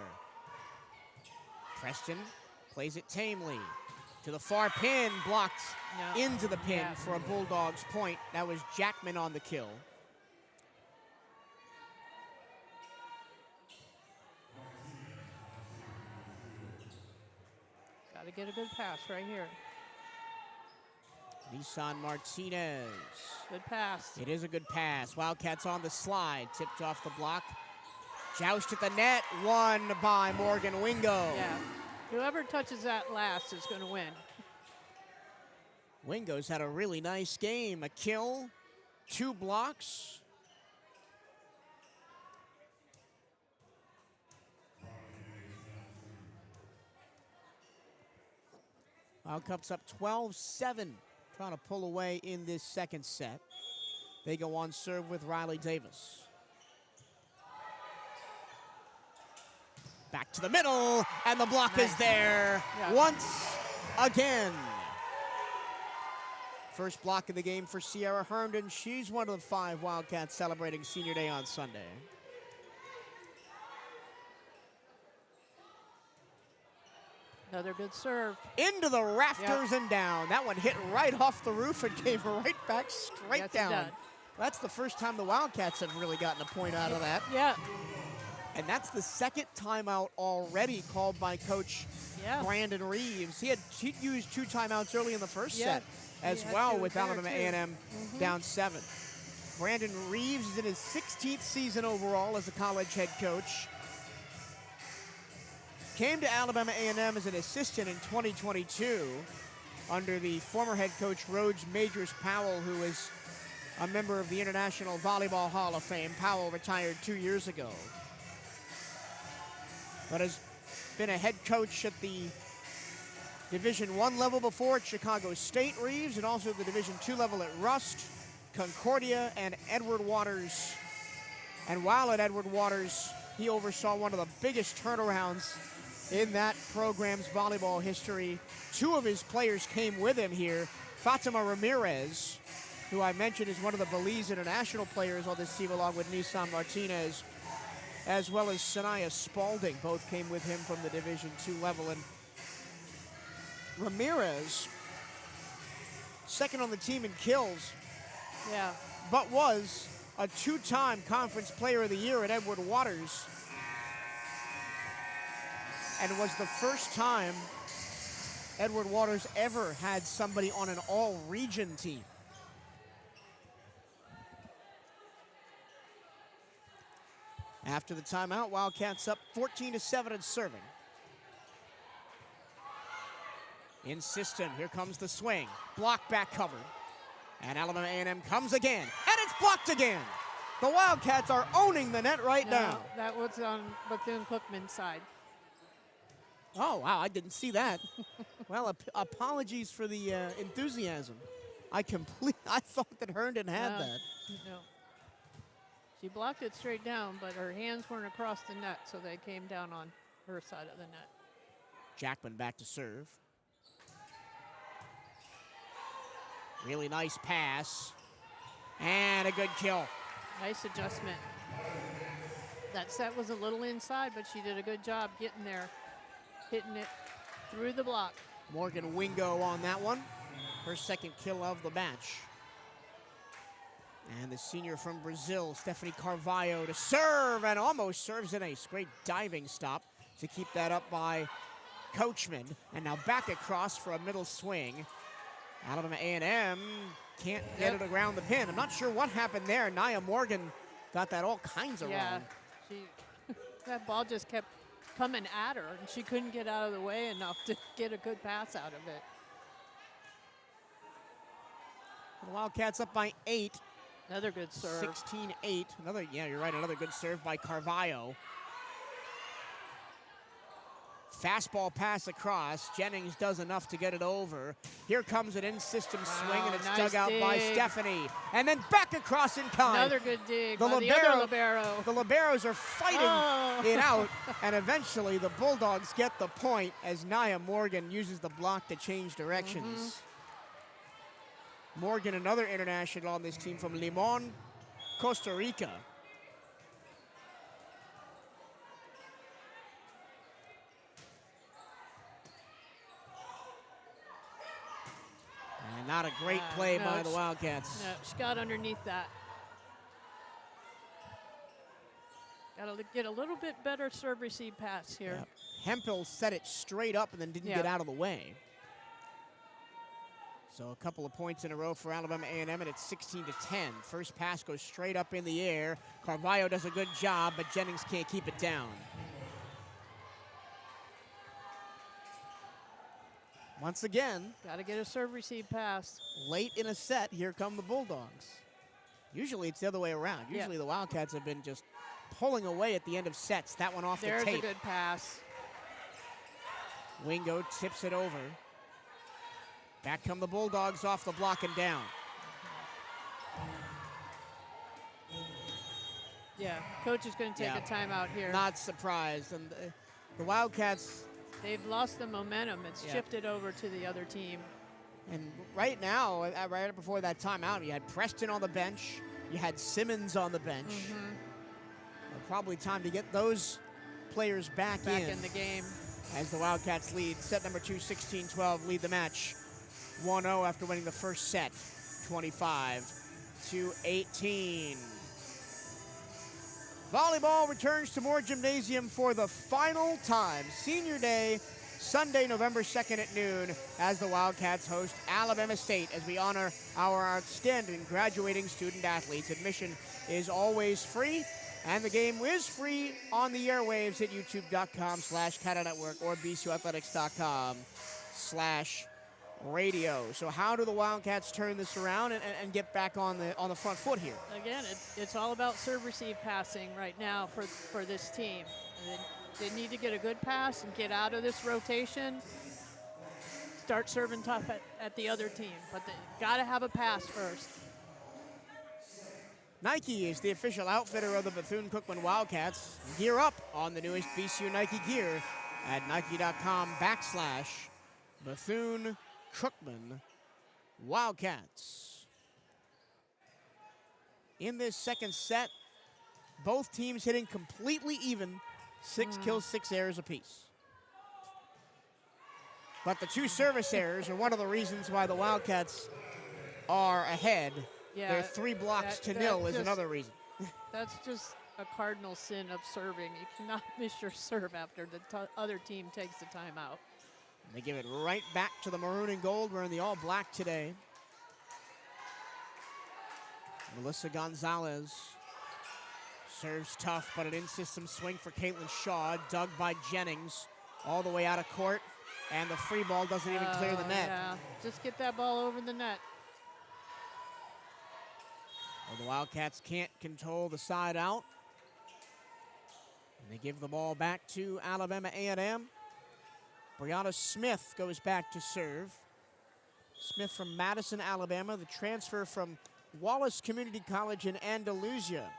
Preston plays it tamely. To the far pin, blocked into the pin for a Bulldogs point. That was Jackman on the kill. Got to get a good pass right here. Nissan Martinez. Good pass. It is a good pass. Wildcats on the slide. Tipped off the block. Joust at the net. Won by Morgan Wingo. Yeah. Whoever touches that last is going to win. Wingo's had a really nice game. A kill, 2 blocks. Wildcats up 12-7. Trying to pull away in this second set. They go on serve with Riley Davis. Back to the middle, and the block is there once again. First block of the game for Sierra Herndon. She's one of the 5 Wildcats celebrating Senior Day on Sunday. Another good serve. Into the rafters and down. That one hit right off the roof and came right back straight down. That's the first time the Wildcats have really gotten a point out of that. Yeah. And that's the second timeout already called by Coach Brandon Reeves. He'd used 2 timeouts early in the first set. as Yeah, well she was with there, Alabama too. A&M down 7. Brandon Reeves is in his 16th season overall as a college head coach. Came to Alabama A&M as an assistant in 2022 under the former head coach Rhodes Majors-Powell, who is a member of the International Volleyball Hall of Fame. Powell retired 2 years ago, but has been a head coach at the Division I level before at Chicago State, Reeves, and also the Division II level at Rust, Concordia, and Edward Waters. And while at Edward Waters, he oversaw one of the biggest turnarounds in that program's volleyball history. 2 of his players came with him here. Fatima Ramirez, who I mentioned is one of the Belize international players on this team, along with Nissan Martinez, as well as Sanaya Spalding, both came with him from the Division II level. And Ramirez, second on the team in kills, Yeah. but was a 2-time Conference Player of the Year at Edward Waters, and was the first time Edward Waters ever had somebody on an all-region team. After the timeout, Wildcats up 14-7 and serving. In system, here comes the swing. Block back covered. And Alabama A&M comes again, and it's blocked again. The Wildcats are owning the net right now. That was on Bethune-Cookman's side. Oh, wow, I didn't see that. Well, apologies for the enthusiasm. I thought that Herndon had that. No. She blocked it straight down, but her hands weren't across the net, so they came down on her side of the net. Jackman back to serve. Really nice pass. And a good kill. Nice adjustment. That set was a little inside, but she did a good job getting there, hitting it through the block. Morgan Wingo on that one. Her second kill of the match. And the senior from Brazil, Stephanie Carvalho, to serve, and almost serves an ace. Great diving stop to keep that up by Coachman. And now back across for a middle swing. Alabama A&M can't get it around the pin. I'm not sure what happened there. Nia Morgan got that all kinds of wrong. That ball just kept coming at her, and she couldn't get out of the way enough to get a good pass out of it. The Wildcats up by 8. Another good serve. 16-8. You're right, another good serve by Carvalho. Fastball pass across. Jennings does enough to get it over. Here comes an in-system swing, and it's nice dug out by dig. Stephanie. And then back across in kind. Another good dig The by the other libero. The liberos are fighting it out, and eventually the Bulldogs get the point as Nia Morgan uses the block to change directions. Morgan, another international on this team from Limon, Costa Rica. And not a great play by the Wildcats. No, she got underneath that. Got to get a little bit better serve-receive pass here. Yep. Hemphill set it straight up and then didn't get out of the way. So a couple of points in a row for Alabama A&M, and it's 16-10. First pass goes straight up in the air. Carvalho does a good job, but Jennings can't keep it down. Once again, got to get a serve-receive pass. Late in a set, here come the Bulldogs. Usually it's the other way around. Usually the Wildcats have been just pulling away at the end of sets. That one off the tape. There's a good pass. Wingo tips it over. Back come the Bulldogs off the block and down. Yeah, coach is going to take a timeout here. Not surprised. And the Wildcats, they've lost the momentum. It's shifted over to the other team. And right now, right before that timeout, you had Preston on the bench. You had Simmons on the bench. Probably time to get those players back in the game. As the Wildcats lead. Set number 2, 16-12, lead the match 1-0 after winning the first set, 25-18. Volleyball returns to Moore Gymnasium for the final time. Senior Day Sunday, November 2nd at noon, as the Wildcats host Alabama State as we honor our outstanding graduating student athletes. Admission is always free, and the game is free on the airwaves at youtube.com/CatEye Network or bcuathletics.com/radio. So how do the Wildcats turn this around and get back on the front foot here? Again, it's all about serve receive passing right now for this team. They need to get a good pass and get out of this rotation. Start serving tough at the other team, but they got to have a pass first. Nike is the official outfitter of the Bethune-Cookman Wildcats. Gear up on the newest BCU Nike gear at nike.com/Bethune-Cookman Wildcats. In this second set, both teams hitting completely even, 6 kills, 6 errors apiece. But the 2 service errors are one of the reasons why the Wildcats are ahead. Yeah, Their 3 blocks to nil is another reason. That's just a cardinal sin of serving. You cannot miss your serve after the other team takes the timeout. And they give it right back to the maroon and gold. We're in the all black today. Melissa Gonzalez serves tough, but an in-system swing for Caitlin Shaw, dug by Jennings all the way out of court, and the free ball doesn't even clear the net. Yeah, just get that ball over the net. Well, the Wildcats can't control the side out. And they give the ball back to Alabama A&M. Brianna Smith goes back to serve. Smith from Madison, Alabama, the transfer from Wallace Community College in Andalusia.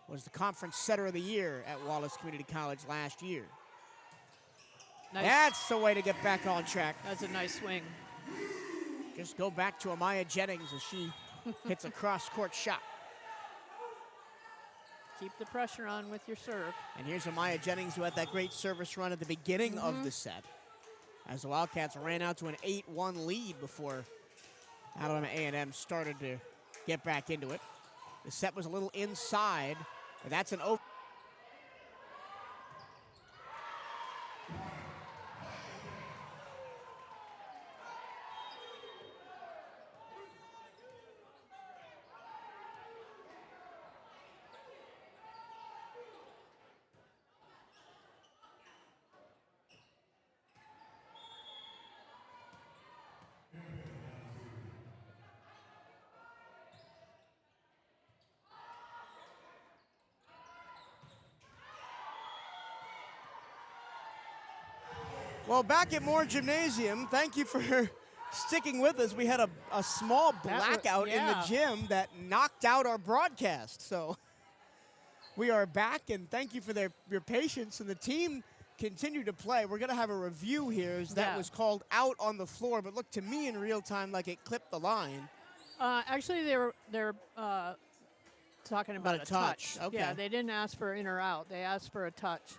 Was the conference setter of the year at Wallace Community College last year. Nice. That's the way to get back on track. That's a nice swing. Just go back to Amaya Jennings as she hits a cross-court shot. Keep the pressure on with your serve. And here's Amaya Jennings, who had that great service run at the beginning of the set, as the Wildcats ran out to an 8-1 lead before Alabama A&M started to get back into it. The set was a little inside, but that's an open. Well, back at Moore Gymnasium, thank you for sticking with us. We had a small blackout in the gym that knocked out our broadcast. So we are back, and thank you for your patience. And the team continued to play. We're going to have a review here as that was called out on the floor, but looked to me in real time like it clipped the line. Actually, they're talking about a touch. Okay. Yeah, they didn't ask for in or out. They asked for a touch.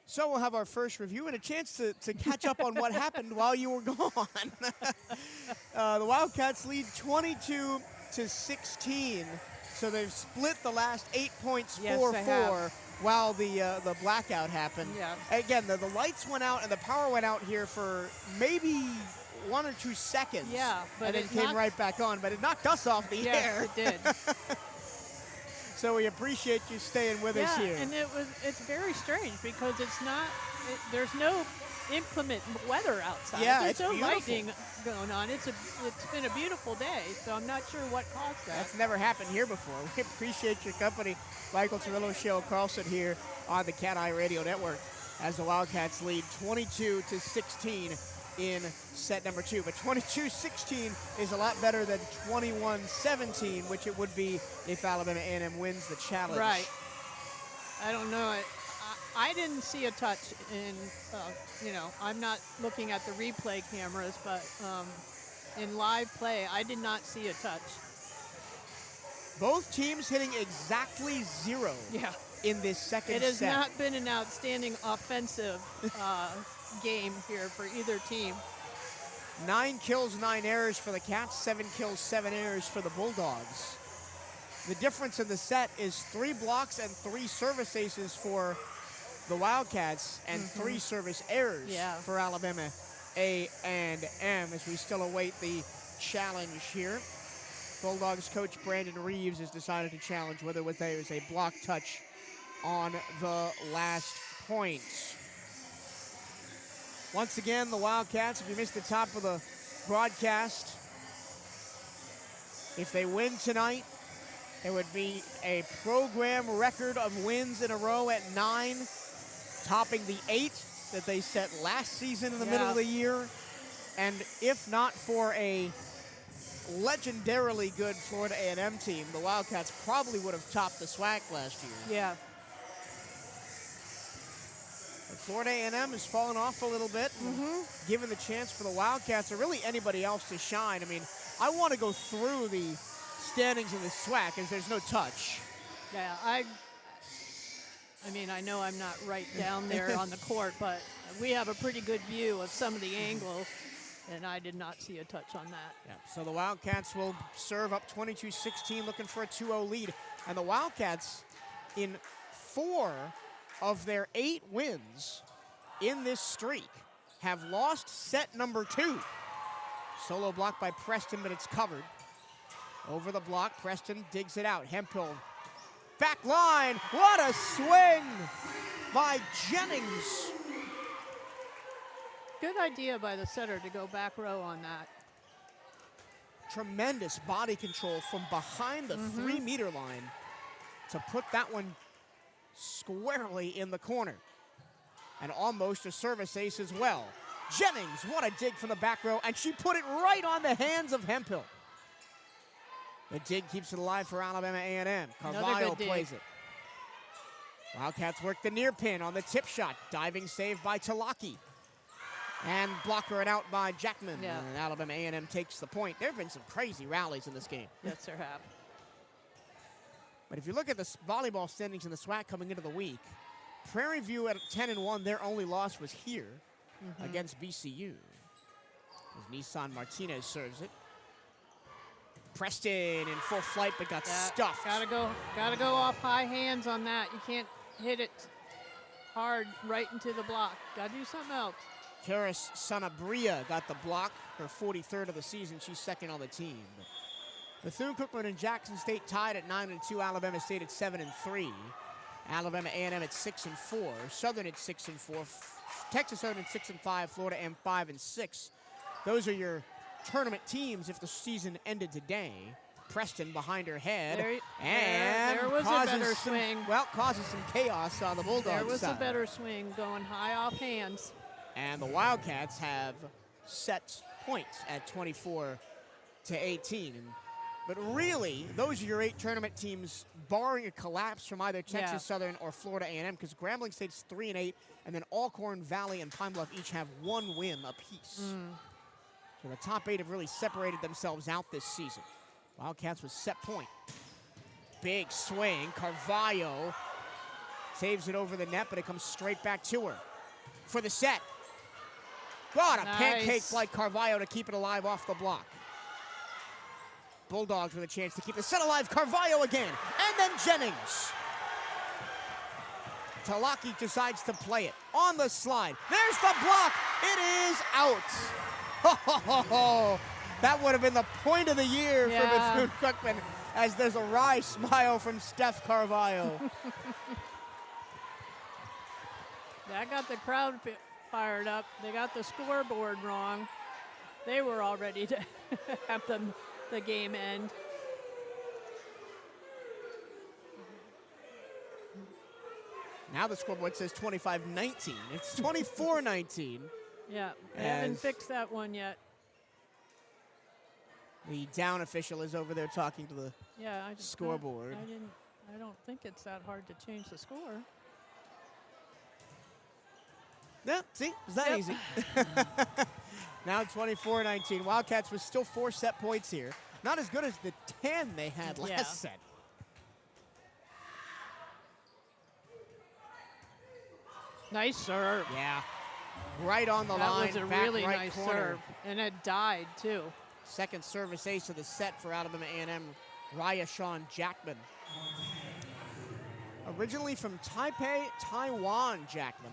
So we'll have our first review and a chance to catch up on what happened while you were gone. The Wildcats lead 22-16. So they've split the last 8 points, 4-4, while the blackout happened. Yeah. Again, the lights went out and the power went out here for maybe 1 or 2 seconds. Yeah, but and then came right back on. But it knocked us off the air. It did. So we appreciate you staying with us here. And it's very strange because there's no inclement weather outside. Yeah, there's it's no beautiful. lightning going on. It's been a beautiful day, so I'm not sure what caused that. That's never happened here before. We appreciate your company. Michael Cirillo, Cheryl Carlson here on the CatEye Radio Network as the Wildcats lead 22-16 in set number 2. But 22-16 is a lot better than 21-17, which it would be if Alabama A&M wins the challenge. Right. I don't know. I didn't see a touch in, I'm not looking at the replay cameras, but in live play, I did not see a touch. Both teams hitting exactly 0 in this second set. It has not been an outstanding offensive game here for either team. 9 kills, 9 errors for the Cats, 7 kills, 7 errors for the Bulldogs. The difference in the set is 3 blocks and 3 service aces for the Wildcats and 3 service errors for Alabama A&M as we still await the challenge here. Bulldogs coach Brandon Reeves has decided to challenge whether there was a block touch on the last point. Once again, the Wildcats, if you missed the top of the broadcast, if they win tonight, it would be a program record of wins in a row at 9, topping the 8 that they set last season in the middle of the year. And if not for a legendarily good Florida A&M team, the Wildcats probably would have topped the SWAC last year. Yeah. But Florida A&M has fallen off a little bit, and given the chance for the Wildcats or really anybody else to shine. I mean, I want to go through the standings in the SWAC as there's no touch. Yeah, I mean, I know I'm not right down there on the court, but we have a pretty good view of some of the angles, and I did not see a touch on that. Yeah, so the Wildcats will serve up 22-16, looking for a 2-0 lead. And the Wildcats, in 4 of their 8 wins in this streak, have lost set number 2. Solo block by Preston, but it's covered. Over the block, Preston digs it out. Hemphill, back line. What a swing by Jennings. Good idea by the setter to go back row on that. Tremendous body control from behind the 3-meter line to put that one squarely in the corner. And almost a service ace as well. Jennings, what a dig from the back row, and she put it right on the hands of Hemphill. The dig keeps it alive for Alabama A&M. Carvalho plays it. Wildcats work the near pin on the tip shot. Diving save by Talaki. And blocker it out by Jackman. Yeah. And Alabama A&M takes the point. There have been some crazy rallies in this game. Yes, there have. But if you look at the volleyball standings in the SWAC coming into the week, Prairie View at 10-1, their only loss was here against BCU. As Nissan Martinez serves it. Preston in full flight, but got stuffed. Gotta go off high hands on that. You can't hit it hard right into the block. Gotta do something else. Karis Sanabria got the block, her 43rd of the season. She's second on the team. Bethune-Cookman and Jackson State tied at 9-2. Alabama State at 7-3. Alabama A&M at 6-4. Southern at 6-4. Texas Southern at 6-5. Florida A&M 5-6. Those are your tournament teams if the season ended today. Preston behind her head. There was a better swing. Well, causes some chaos on the Bulldogs side. There was a better swing going high off hands. And the Wildcats have set points at 24-18. But really, those are your 8 tournament teams, barring a collapse from either Texas Southern or Florida A&M, because Grambling State's 3-8, and then Alcorn, Valley, and Pine Bluff each have 1 win apiece. So the top 8 have really separated themselves out this season. Wildcats with set point. Big swing. Carvalho saves it over the net, but it comes straight back to her for the set. What a pancake like Carvalho to keep it alive off the block. Bulldogs with a chance to keep the set alive. Carvalho again, and then Jennings. Talaki decides to play it on the slide. There's the block. It is out. That would have been the point of the year for Bethune-Cookman, as there's a wry smile from Steph Carvalho. That got the crowd fired up. They got the scoreboard wrong. They were all ready to have the game end. Now the scoreboard says 25-19. It's 24-19. Yeah, they haven't fixed that one yet. The down official is over there talking to the scoreboard. I don't think it's that hard to change the score. Yeah, see, it's that easy. Now 24-19. Wildcats with still 4 set points here. Not as good as the 10 they had last set. Nice serve. Yeah. Right on the line. That was a back really right nice corner. serve. And it died, too. Second service ace of the set for Alabama A&M, Raya Shawn Jackman. Originally from Taipei, Taiwan, Jackman.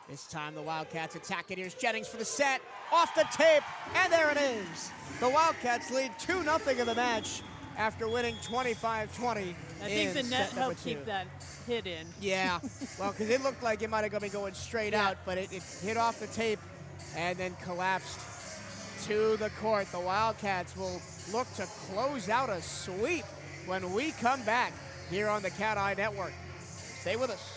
This time the Wildcats attack it. Here's Jennings for the set. Off the tape, and there it is. The Wildcats lead 2-0 in the match after winning 25-20. I think the net helped keep that hit in. Yeah, well, because it looked like it might have been going straight out, but it hit off the tape and then collapsed to the court. The Wildcats will look to close out a sweep when we come back here on the CatEye Network. Stay with us.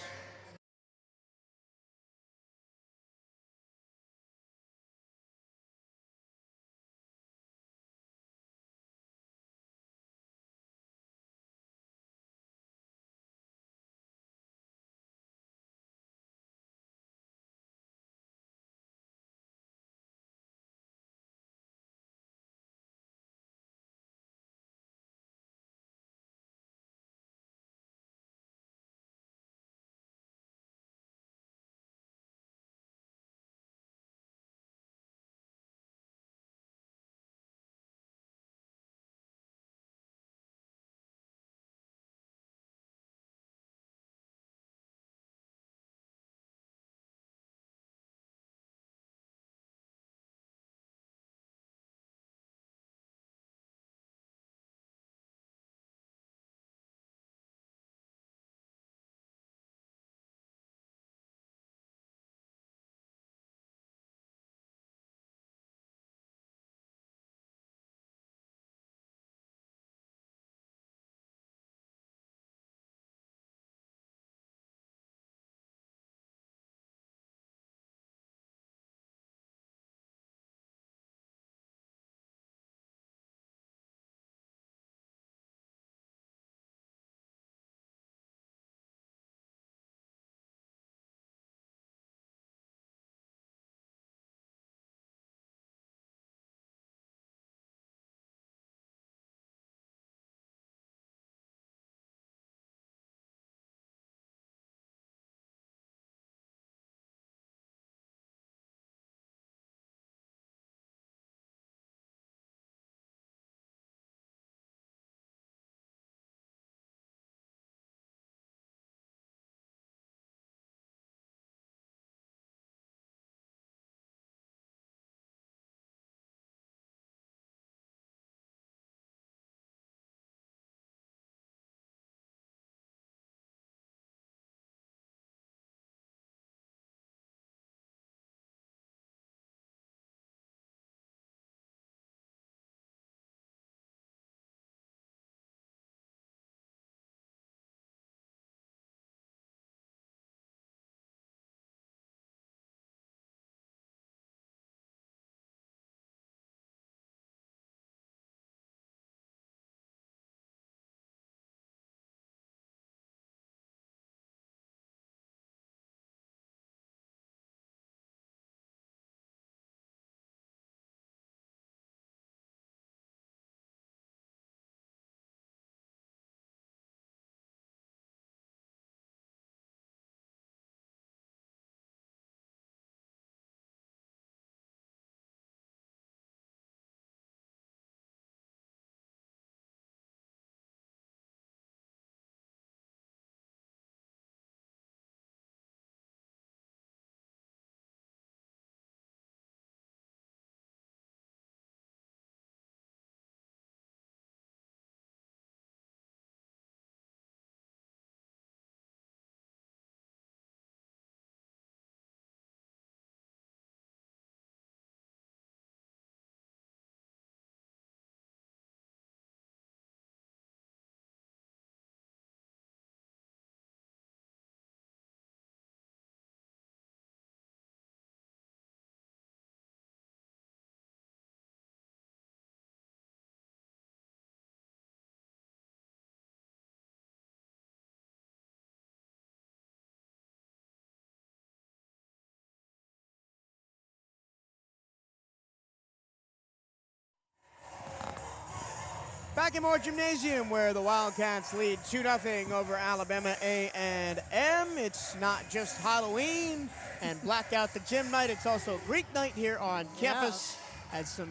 Back in Moore Gymnasium, where the Wildcats lead 2-0 over Alabama A&M. It's not just Halloween and Blackout the Gym night, it's also Greek night here on campus. Had some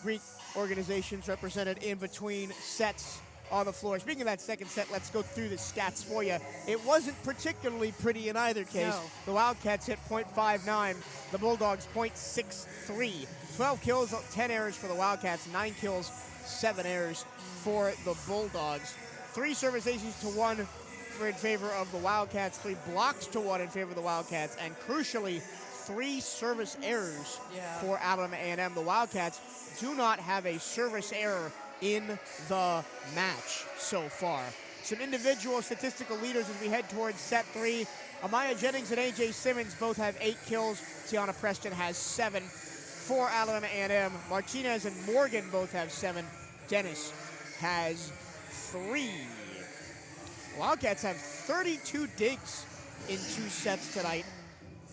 Greek organizations represented in between sets on the floor. Speaking of that second set, let's go through the stats for you. It wasn't particularly pretty in either case. No. The Wildcats hit .59, the Bulldogs .63. 12 kills, 10 errors for the Wildcats, 9 kills, 7 errors for the Bulldogs. 3 service aces to 1 in favor of the Wildcats, 3 blocks to 1 in favor of the Wildcats, and crucially, 3 service errors for Alabama A&M. The Wildcats do not have a service error in the match so far. Some individual statistical leaders as we head towards set 3. Amaya Jennings and A.J. Simmons both have 8 kills. Tiana Preston has 7 for Alabama A&M. Martinez and Morgan both have 7. Dennis has 3. Wildcats have 32 digs in 2 sets tonight.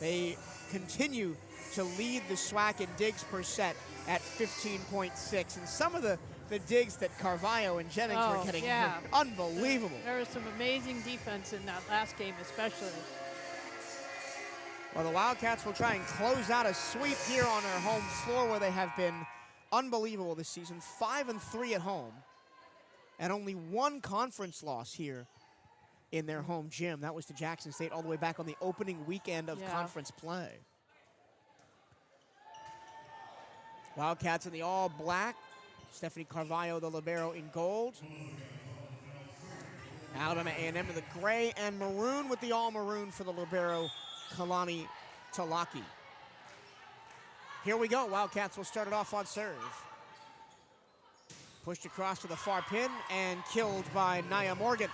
They continue to lead the SWAC in digs per set at 15.6. And some of the digs that Carvalho and Jennings were getting were unbelievable. There was some amazing defense in that last game especially. Well, the Wildcats will try and close out a sweep here on their home floor where they have been unbelievable this season. 5-3 at home and only 1 conference loss here in their home gym. That was to Jackson State all the way back on the opening weekend of conference play. Wildcats in the all black. Stephanie Carvalho, the libero, in gold. Alabama A&M in the gray and maroon with the all maroon for the libero, Kalani Talaki. Here we go. Wildcats will start it off on serve. Pushed across to the far pin and killed by Naya Morgan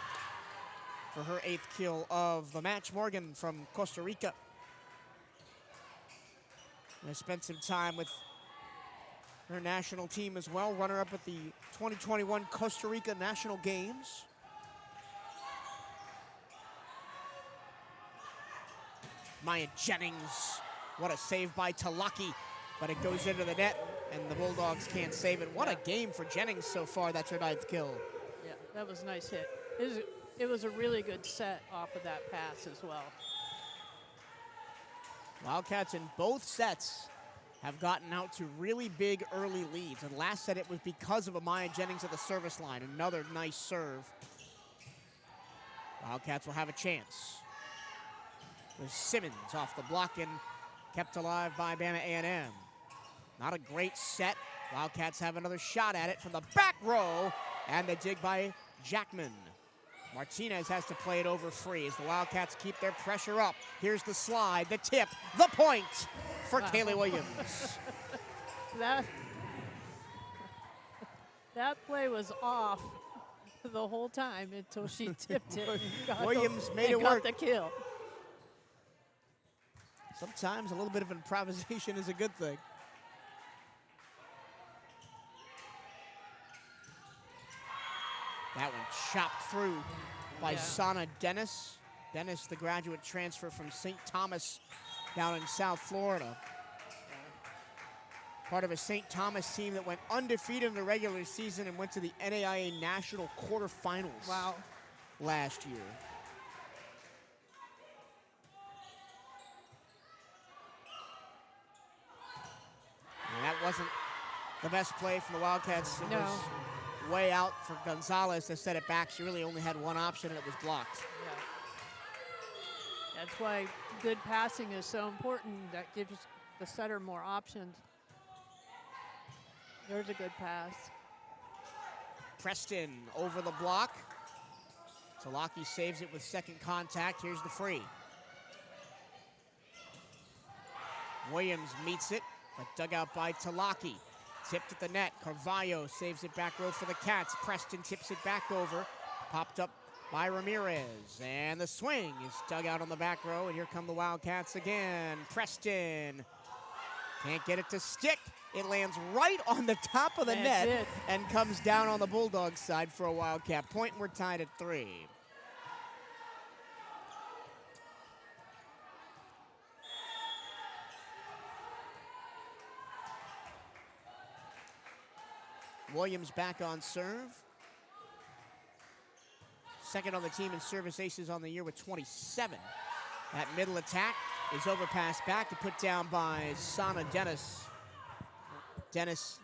for her 8th kill of the match. Morgan from Costa Rica. And spent some time with her national team as well. Runner-up at the 2021 Costa Rica National Games. Maya Jennings, what a save by Talaki, but it goes into the net and the Bulldogs can't save it. What a game for Jennings so far. That's her 9th kill. Yeah, that was a nice hit. It was a really good set off of that pass as well. Wildcats in both sets have gotten out to really big early leads. And last set it was because of Amaya Jennings at the service line. Another nice serve. Wildcats will have a chance. With Simmons off the block and kept alive by Bama A&M. Not a great set. Wildcats have another shot at it from the back row. And the dig by Jackman. Martinez has to play it over free as the Wildcats keep their pressure up. Here's the slide, the tip, the point for Kaylee Williams. That play was off the whole time until she tipped it. Williams made it work. Got the kill. Sometimes a little bit of improvisation is a good thing. That one chopped through by Sana Dennis. Dennis, the graduate transfer from St. Thomas down in South Florida. Part of a St. Thomas team that went undefeated in the regular season and went to the NAIA National quarterfinals last year. And that wasn't the best play from the Wildcats. It was way out for Gonzalez to set it back. She really only had one option, and it was blocked. Yeah. That's why good passing is so important. That gives the setter more options. There's a good pass. Preston over the block. Talaki saves it with second contact. Here's the free. Williams meets it, but dug out by Talaki. Tipped at the net. Carvalho saves it back row for the Cats. Preston tips it back over. Popped up by Ramirez. And the swing is dug out on the back row. And here come the Wildcats again. Preston can't get it to stick. It lands right on the top of the net and comes down on the Bulldogs side for a Wildcat point. And we're tied at 3. Williams back on serve. Second on the team in service aces on the year with 27. That middle attack is overpassed back to put down by Sana Dennis. Dennis,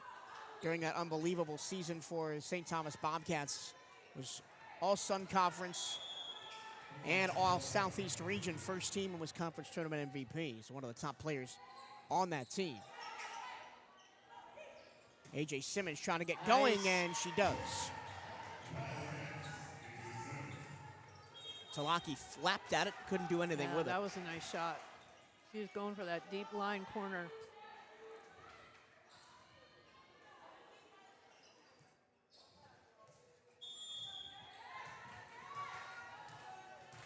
during that unbelievable season for St. Thomas Bobcats, was All-Sun Conference and All-Southeast Region first team and was conference tournament MVP. He's one of the top players on that team. AJ Simmons trying to get going, and she does. Talaki flapped at it, couldn't do anything with it. That was a nice shot. She was going for that deep line corner.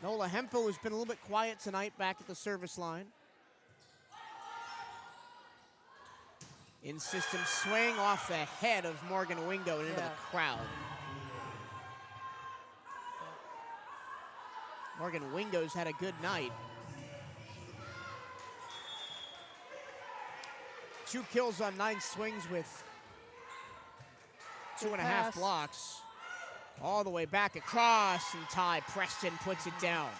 Nola Hempel, who's been a little bit quiet tonight, back at the service line. In-system swing off the head of Morgan Wingo and into the crowd. Morgan Wingo's had a good night. 2 kills on 9 swings with 2.5 blocks. All the way back across, and Ty Preston puts it down.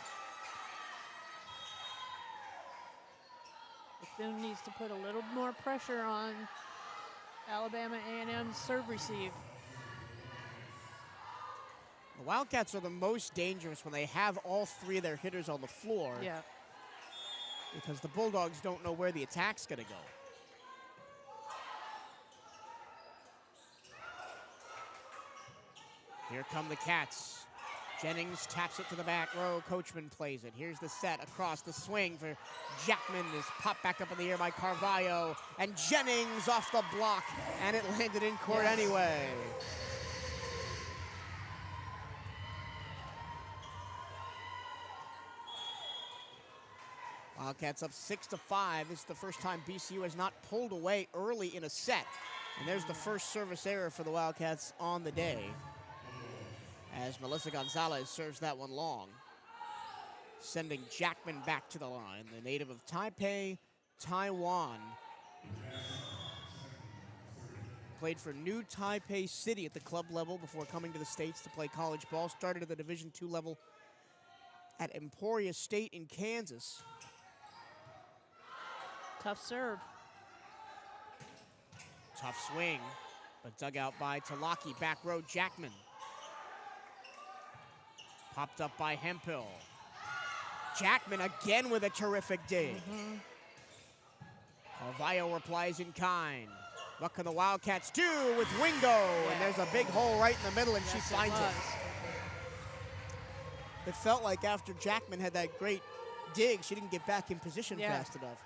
Bethune needs to put a little more pressure on Alabama A&M's serve receive. The Wildcats are the most dangerous when they have all 3 of their hitters on the floor. Yeah. Because the Bulldogs don't know where the attack's gonna go. Here come the Cats. Jennings taps it to the back row. Coachman plays it. Here's the set across the swing for Jackman. Is popped back up in the air by Carvalho. And Jennings off the block. And it landed in court anyway. Wildcats up 6-5. This is the first time BCU has not pulled away early in a set. And there's the first service error for the Wildcats on the day, as Melissa Gonzalez serves that one long, sending Jackman back to the line, the native of Taipei, Taiwan. Played for New Taipei City at the club level before coming to the States to play college ball. Started at the Division II level at Emporia State in Kansas. Tough serve. Tough swing, but dug out by Talaki. Back row, Jackman. Popped up by Hempel. Jackman again with a terrific dig. Carvalho replies in kind. What can the Wildcats do with Wingo? And there's a big hole right in the middle, and she finds it. It felt like after Jackman had that great dig, she didn't get back in position fast enough.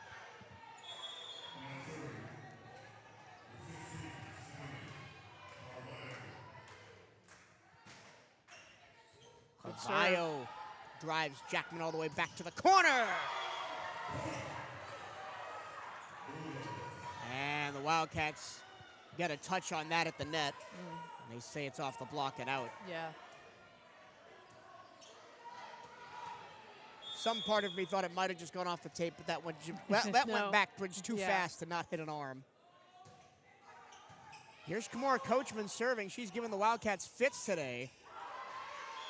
Carvalho drives Jackman all the way back to the corner. And the Wildcats get a touch on that at the net. And they say it's off the block and out. Yeah. Some part of me thought it might have just gone off the tape, but that went backwards too fast to not hit an arm. Here's Kimura Coachman serving. She's given the Wildcats fits today.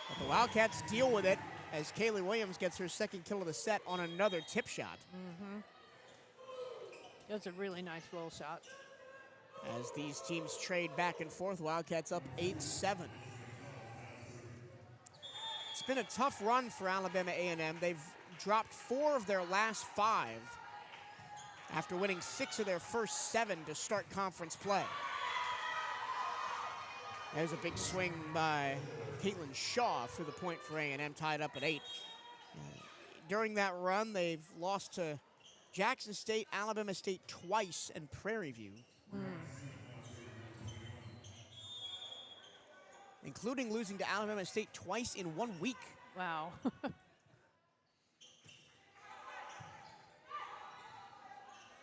But the Wildcats deal with it as Kaylee Williams gets her second kill of the set on another tip shot. That's a really nice roll shot. As these teams trade back and forth, Wildcats up 8-7. It's been a tough run for Alabama A&M. They've dropped 4 of their last 5 after winning 6 of their first 7 to start conference play. There's a big swing by Caitlin Shaw through the point for A&M, tied up at 8. During that run, they've lost to Jackson State, Alabama State twice, and Prairie View. Including losing to Alabama State twice in 1 week. Wow.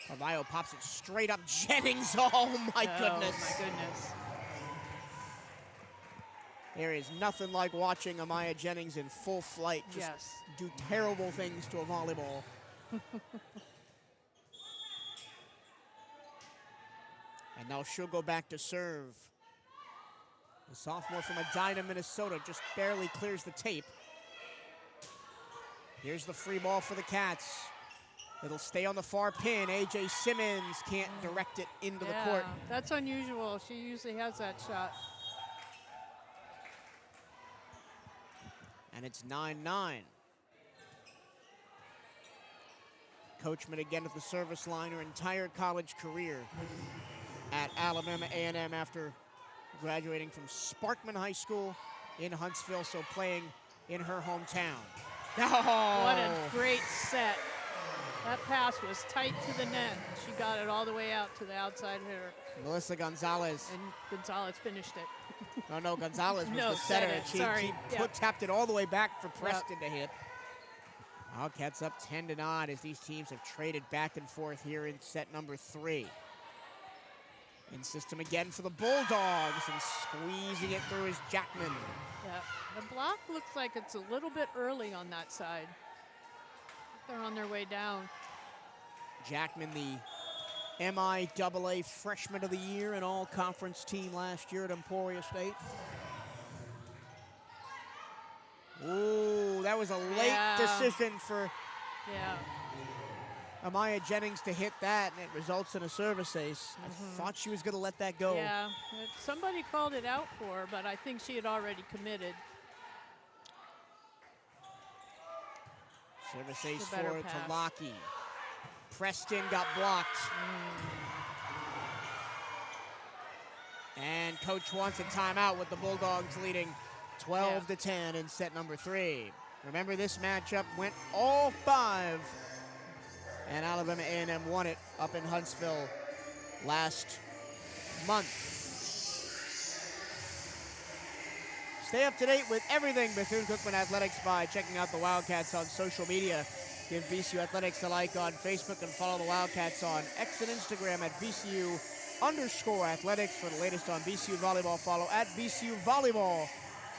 Carvalho pops it straight up. Jennings, oh my goodness. Oh my goodness. There is nothing like watching Amaya Jennings in full flight just do terrible things to a volleyball. And now she'll go back to serve. The sophomore from Edina, Minnesota, just barely clears the tape. Here's the free ball for the Cats. It'll stay on the far pin. A.J. Simmons can't direct it into the court. That's unusual. She usually has that shot. And it's 9-9. Coachman again at the service line, her entire college career at Alabama A&M after graduating from Sparkman High School in Huntsville, so playing in her hometown. Oh! What a great set. That pass was tight to the net. She got it all the way out to the outside hitter. Melissa Gonzalez. And Gonzalez finished it. No, Gonzalez was No, the setter. Sorry. She tapped it all the way back for Preston to hit. Wildcats up 10-9 as these teams have traded back and forth here in set number 3. In system again for the Bulldogs, and squeezing it through is Jackman. Yeah, the block looks like it's a little bit early on that side. They're on their way down. Jackman, the MIAA Freshman of the Year and all-conference team last year at Emporia State. Ooh, that was a late decision for Amaya Jennings to hit that, and it results in a service ace. I thought she was going to let that go. Yeah, somebody called it out for her, but I think she had already committed. Service ace for Talaki. Preston got blocked. And coach wants a timeout with the Bulldogs leading 12-10 in set number 3. Remember, this matchup went all 5, and Alabama A&M won it up in Huntsville last month. Stay up to date with everything Bethune-Cookman Athletics by checking out the Wildcats on social media. Give BCU Athletics a like on Facebook and follow the Wildcats on X and Instagram at BCU_Athletics. For the latest on BCU Volleyball, follow at BCU Volleyball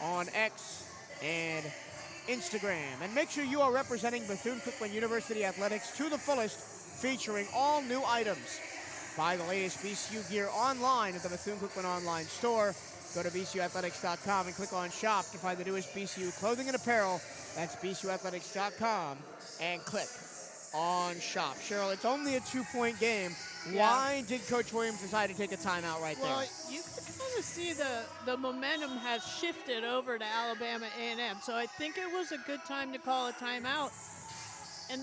on X and Instagram. And make sure you are representing Bethune-Cookman University Athletics to the fullest, featuring all new items. Buy the latest BCU gear online at the Bethune-Cookman online store. Go to BCUathletics.com and click on Shop to find the newest BCU clothing and apparel. That's BCUathletics.com and click on Shop. Cheryl, it's only a 2-point game. Why did Coach Williams decide to take a timeout right there? Well, you can kind of see the momentum has shifted over to Alabama A&M, so I think it was a good time to call a timeout. And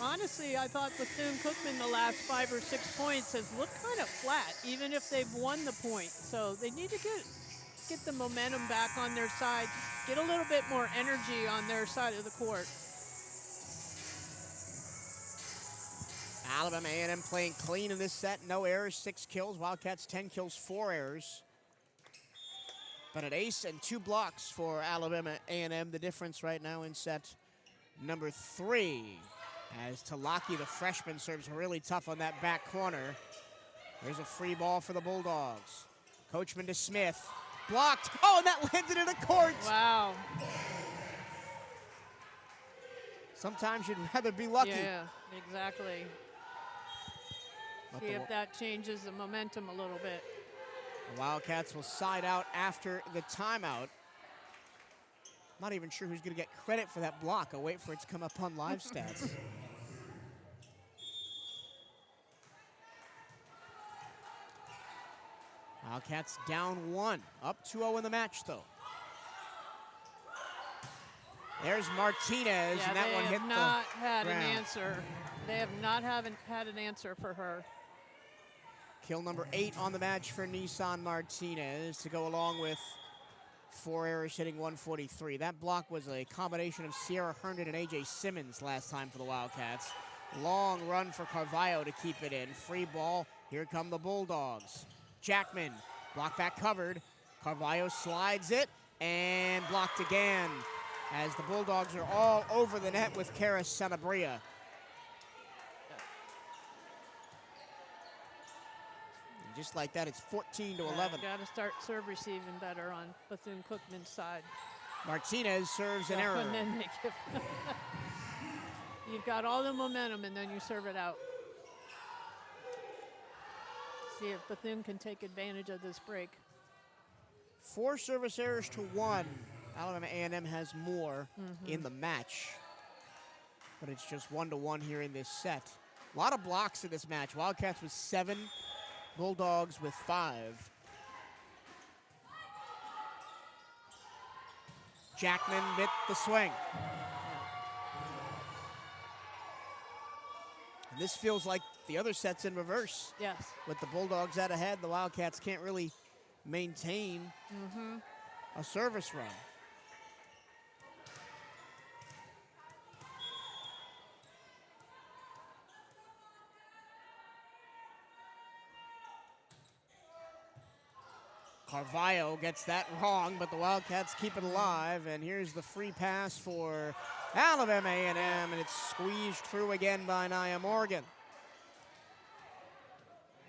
honestly, I thought Bethune-Cookman the last 5 or 6 points has looked kind of flat, even if they've won the point. So they need to get the momentum back on their side, get a little bit more energy on their side of the court. Alabama A&M playing clean in this set. No errors, 6 kills. Wildcats 10 kills, 4 errors. But an ace and 2 blocks for Alabama A&M. The difference right now in set number 3. As Talaki, the freshman, serves really tough on that back corner. There's a free ball for the Bulldogs. Coachman to Smith. Blocked. Oh, and that landed in the court. Wow. Sometimes you'd rather be lucky. Yeah, exactly. See if that changes the momentum a little bit. The Wildcats will side out after the timeout. Not even sure who's going to get credit for that block. I'll wait for it to come up on live stats. Wildcats down 1, up 2-0 in the match, though. There's Martinez, and that one hit the ground. They have not had an ground. answer. They have not had an answer for her. Kill number 8 on the match for Nissan Martinez to go along with 4 errors, hitting 143. That block was a combination of Sierra Herndon and A.J. Simmons last time for the Wildcats. Long run for Carvalho to keep it in. Free ball. Here come the Bulldogs. Jackman, block back covered. Carvalho slides it and blocked again as the Bulldogs are all over the net with Kara Sanabria. And just like that, it's 14-11. Got to start serve receiving better on Bethune-Cookman's side. Martinez serves an error. And then you've got all the momentum, and then you serve it out. See if Bethune can take advantage of this break. 4 service errors to 1. Alabama A&M has more in the match, but it's just 1-1 here in this set. A lot of blocks in this match. Wildcats with 7, Bulldogs with 5. Jackman with the swing. And this feels like the other set's in reverse. Yes. With the Bulldogs out ahead, the Wildcats can't really maintain a service run. Carvalho gets that wrong, but the Wildcats keep it alive. And here's the free pass for Alabama A&M, and it's squeezed through again by Nia Morgan.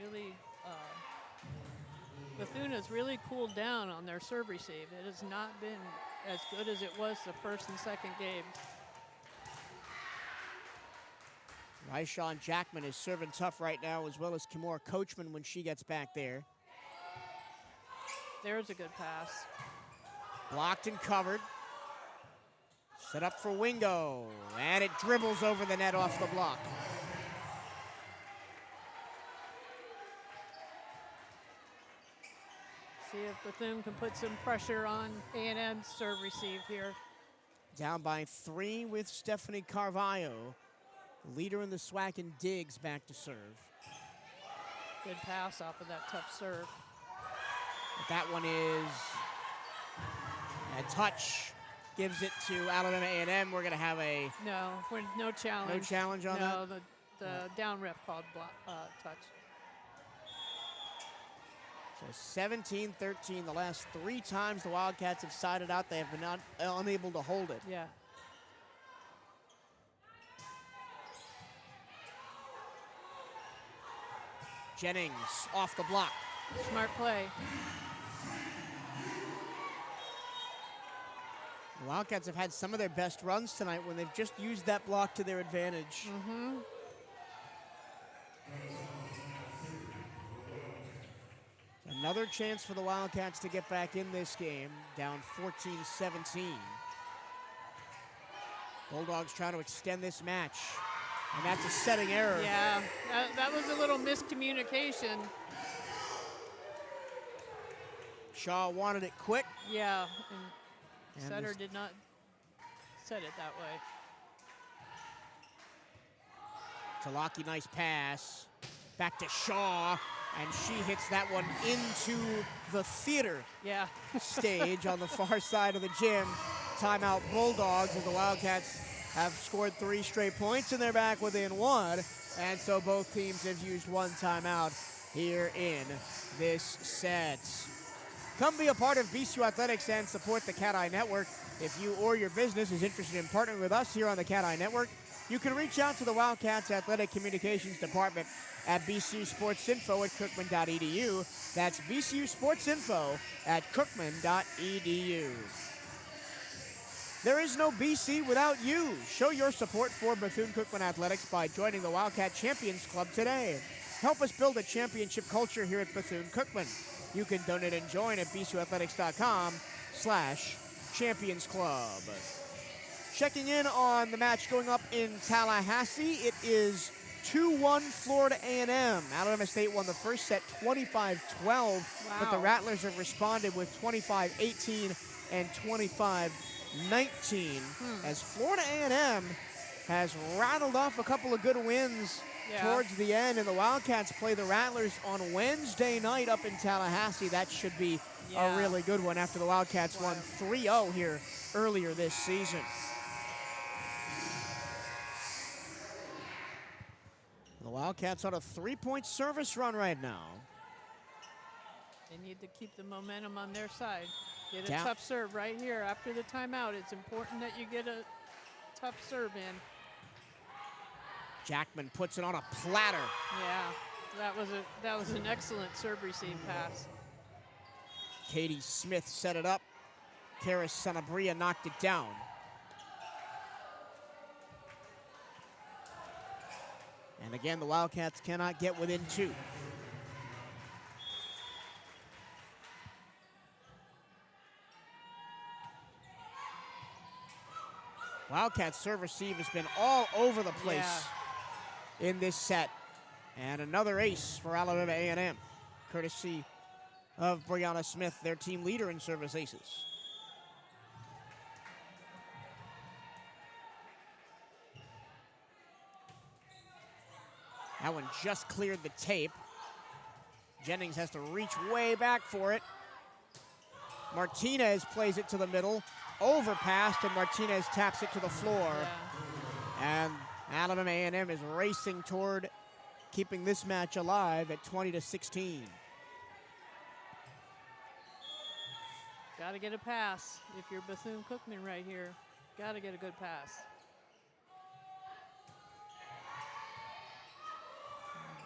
Really, Bethune has really cooled down on their serve receive. It has not been as good as it was the first and second games. Ryshawn Jackman is serving tough right now, as well as Kimora Coachman when she gets back there. There's a good pass. Blocked and covered. Set up for Wingo, and it dribbles over the net off the block. See if Bethune can put some pressure on A&M's serve receive here. Down by 3 with Stephanie Carvalho. Leader in the SWAC and Diggs back to serve. Good pass off of that tough serve. But that one is a touch. Gives it to Alabama A&M. We're going to have a no challenge. no challenge on that? No, the down ref called touch. So 17-13. The last 3 times the Wildcats have sided out, they have been unable to hold it. Yeah. Jennings off the block. Smart play. The Wildcats have had some of their best runs tonight when they've just used that block to their advantage. Another chance for the Wildcats to get back in this game, down 14-17. Bulldogs trying to extend this match, and that's a setting error. Yeah, that was a little miscommunication. Shaw wanted it quick. Yeah, And and setter this- did not set it that way. Talaki, nice pass. Back to Shaw, and she hits that one into the theater Yeah. stage on the far side of the gym. Timeout Bulldogs, as the Wildcats have scored 3 straight points and they're back within 1. And so both teams have used 1 timeout here in this set. Come be a part of BCU Athletics and support the CatEye Network. If you or your business is interested in partnering with us here on the CatEye Network, you can reach out to the Wildcats Athletic Communications Department at bcusportsinfo@cookman.edu. That's bcusportsinfo@cookman.edu. There is no BC without you. Show your support for Bethune-Cookman Athletics by joining the Wildcat Champions Club today. Help us build a championship culture here at Bethune-Cookman. You can donate and join at bcuathletics.com/Champions Club. Checking in on the match going up in Tallahassee, it is 2-1 Florida A&M. Alabama State won the first set 25-12, but the Rattlers have responded with 25-18 and 25-19 as Florida A&M has rattled off a couple of good wins towards the end, and the Wildcats play the Rattlers on Wednesday night up in Tallahassee. That should be a really good one after the Wildcats won 3-0 here earlier this season. The Wildcats on a 3-point service run right now. They need to keep the momentum on their side. Get a Down. tough serve right here after the timeout. It's important that you get a tough serve in. Jackman puts it on a platter. Yeah, that was an excellent serve receive pass. Katie Smith set it up. Karis Sanabria knocked it down. And again, the Wildcats cannot get within 2. Wildcats serve receive has been all over the place in this set. And another ace for Alabama A&M, courtesy of Brianna Smith, their team leader in service aces. That one just cleared the tape. Jennings has to reach way back for it. Martinez plays it to the middle, overpassed, and Martinez taps it to the floor. And Alabama A&M is racing toward keeping this match alive at 20-16. Got to get a pass. If you're Bethune-Cookman right here, got to get a good pass.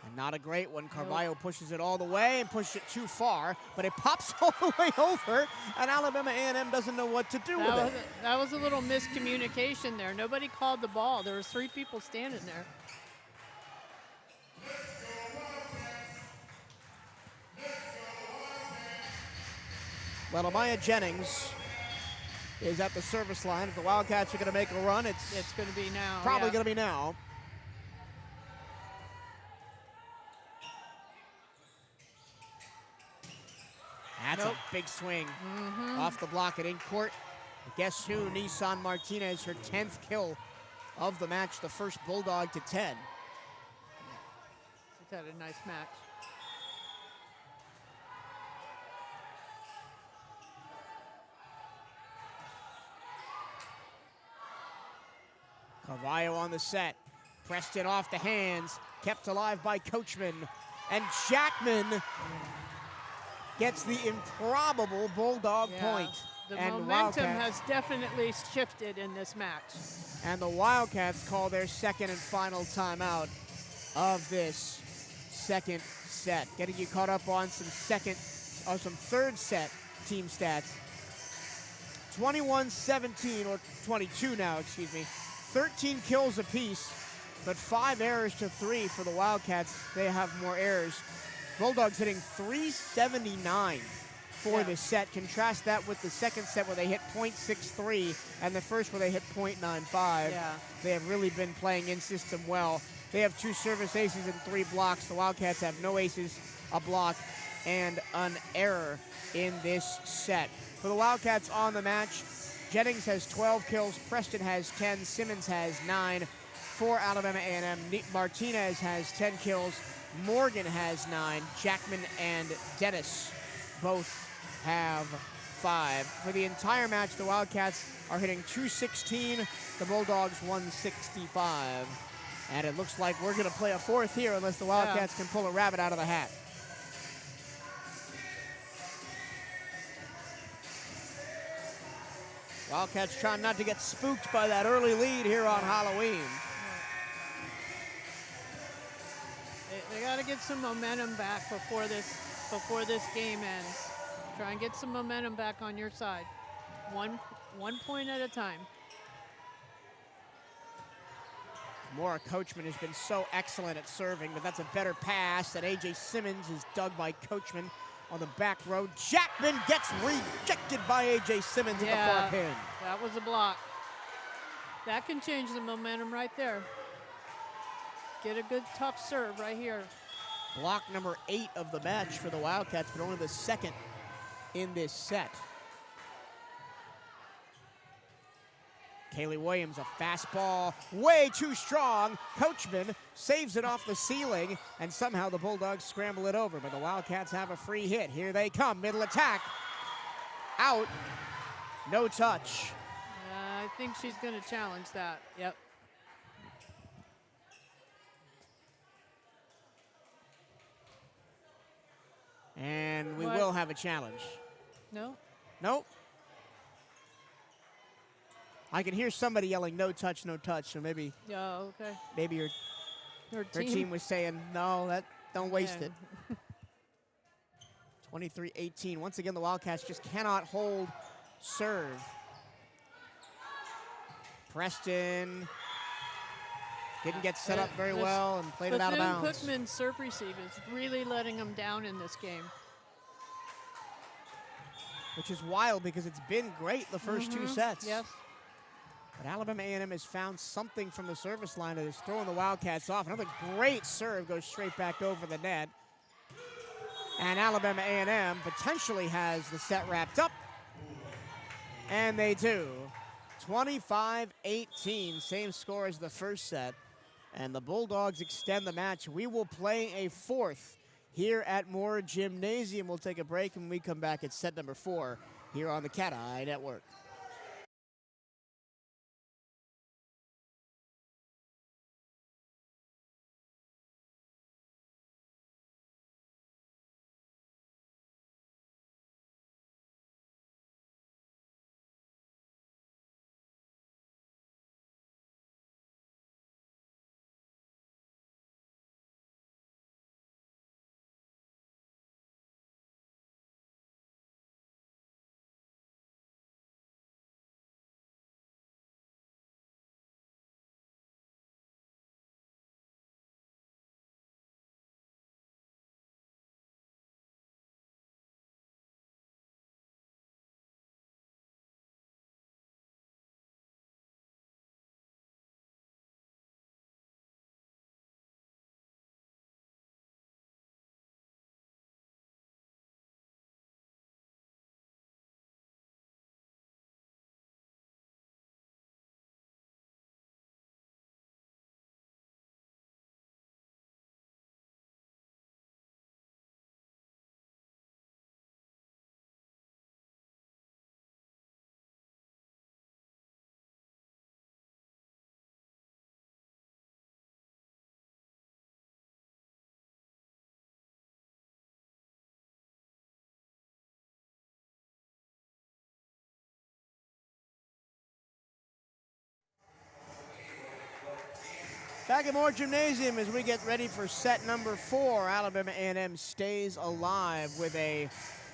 And not a great one. Carvalho pushes it all the way and pushes it too far, but it pops all the way over, and Alabama A&M doesn't know what to do with it. That was a little miscommunication there. Nobody called the ball. There was 3 people standing there. Well, Amaya Jennings is at the service line. If the Wildcats are going to make a run, it's going to be now. Probably going to be now. That's a big swing off the block at in court. Guess who? Nissan Martinez, her 10th kill of the match, the first Bulldog to 10. She's had a nice match. Carvalho on the set. Preston off the hands. Kept alive by Coachman. And Jackman gets the improbable Bulldog point. The and momentum has definitely shifted in this match. And the Wildcats call their second and final timeout of this second set. Getting you caught up on some third set team stats. 21-17, or 22 now, excuse me. 13 kills apiece, but 5 errors to 3 for the Wildcats. They have more errors. Bulldogs hitting 379 for this set. Contrast that with the second set where they hit .63 and the first where they hit .95. They have really been playing in system well. They have 2 service aces and 3 blocks. The Wildcats have no aces, a block, and an error in this set. For the Wildcats on the match, Jennings has 12 kills, Preston has 10, Simmons has 9. For Alabama A&M, Martinez has 10 kills, Morgan has 9, Jackman and Dennis both have 5. For the entire match, the Wildcats are hitting 216, the Bulldogs 165. And it looks like we're gonna play a fourth here unless the Wildcats can pull a rabbit out of the hat. Wildcats trying not to get spooked by that early lead here on Halloween. They got to get some momentum back before this game ends. Try and get some momentum back on your side. One point at a time. Maura Coachman has been so excellent at serving, but that's a better pass, and A.J. Simmons is dug by Coachman on the back row. Jackman gets rejected by A.J. Simmons at the far pin. That was a block. That can change the momentum right there. Get a good tough serve right here. Block number 8 of the match for the Wildcats, but only the second in this set. Kaylee Williams, a fastball, way too strong. Coachman saves it off the ceiling, and somehow the Bulldogs scramble it over, but the Wildcats have a free hit. Here they come, middle attack. Out, no touch. I think she's gonna challenge that, yep. And we will have a challenge. No? Nope. I can hear somebody yelling, no touch, so maybe okay. Maybe her team was saying, no, don't waste it. 23-18. Once again, the Wildcats just cannot hold serve. Preston didn't get set up very well and played it out of bounds. Bethune-Cookman's serve receive is really letting them down in this game. Which is wild because it's been great the first 2 sets. Yes. But Alabama A&M has found something from the service line that is throwing the Wildcats off. Another great serve goes straight back over the net. And Alabama A&M potentially has the set wrapped up. And they do. 25-18, same score as the first set. And the Bulldogs extend the match. We will play a fourth here at Moore Gymnasium. We'll take a break, and when we come back at set number 4 here on the CatEye Network. Back at Moore Gymnasium as we get ready for set number 4. Alabama A&M stays alive with a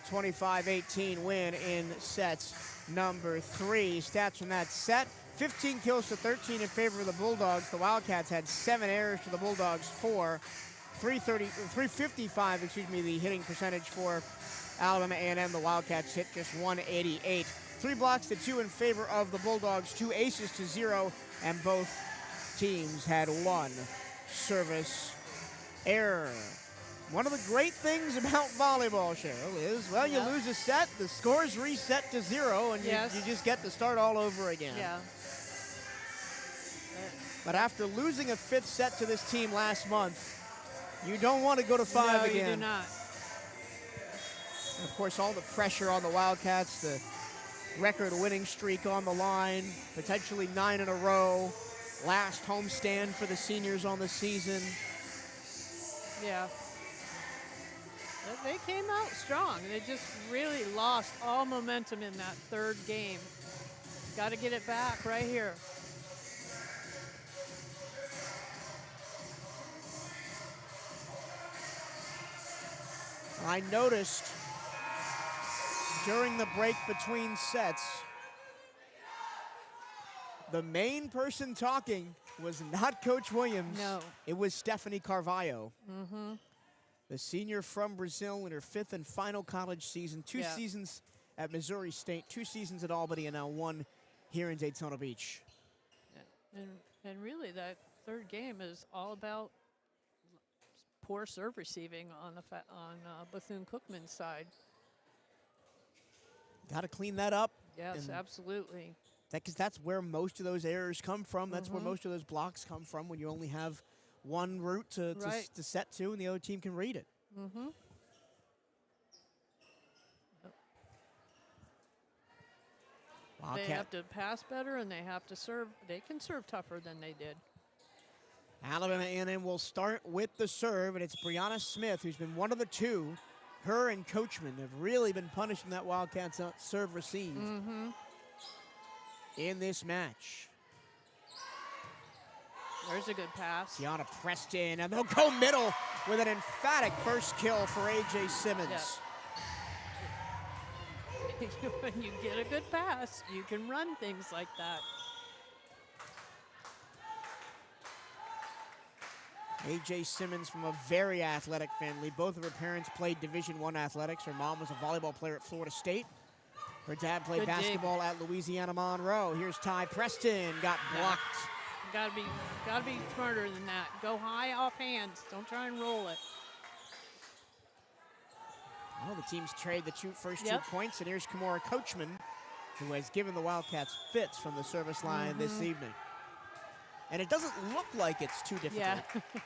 25-18 win in sets number 3. Stats from that set: 15 kills to 13 in favor of the Bulldogs. The Wildcats had 7 errors to the Bulldogs 4. 355, the hitting percentage for Alabama A&M. The Wildcats hit just 188. 3 blocks to 2 in favor of the Bulldogs, 2 aces to 0, and both teams had 1 service error. One of the great things about volleyball, Cheryl, is, well, you lose a set, the scores reset to 0, and you just get to start all over again. Yeah. But after losing a 5th set to this team last month, you don't want to go to 5 again. No, you do not. And of course, all the pressure on the Wildcats, the record winning streak on the line, potentially 9 in a row. Last homestand for the seniors on the season. Yeah. They came out strong. They just really lost all momentum in that 3rd game. Got to get it back right here. I noticed during the break between sets, the main person talking was not Coach Williams. No. It was Stephanie Carvalho. The senior from Brazil in her 5th and final college season. 2 seasons at Missouri State, 2 seasons at Albany, and now 1 here in Daytona Beach. And really, that 3rd game is all about poor serve receiving on Bethune-Cookman's side. Got to clean that up. Yes, absolutely. Because that's where most of those errors come from. That's where most of those blocks come from, when you only have one route to set to and the other team can read it. They have to pass better, and they have to serve. They can serve tougher than they did. Alabama A&M will start with the serve, and it's Brianna Smith, who's been one of the 2. Her and Coachman have really been punishing that Wildcats serve receive in this match. There's a good pass. Tiana Preston, and they'll go middle with an emphatic first kill for A.J. Simmons. When you get a good pass, you can run things like that. A.J. Simmons from a very athletic family. Both of her parents played Division I athletics. Her mom was a volleyball player at Florida State. Her dad played Good dig. basketball at Louisiana Monroe. Here's Ty Preston, got blocked. Gotta be smarter than that. Go high off hands. Don't try and roll it. Well, the teams trade the first 2 Yep. points, and here's Kimora Coachman, who has given the Wildcats fits from the service line this evening. And it doesn't look like it's too difficult. Yeah.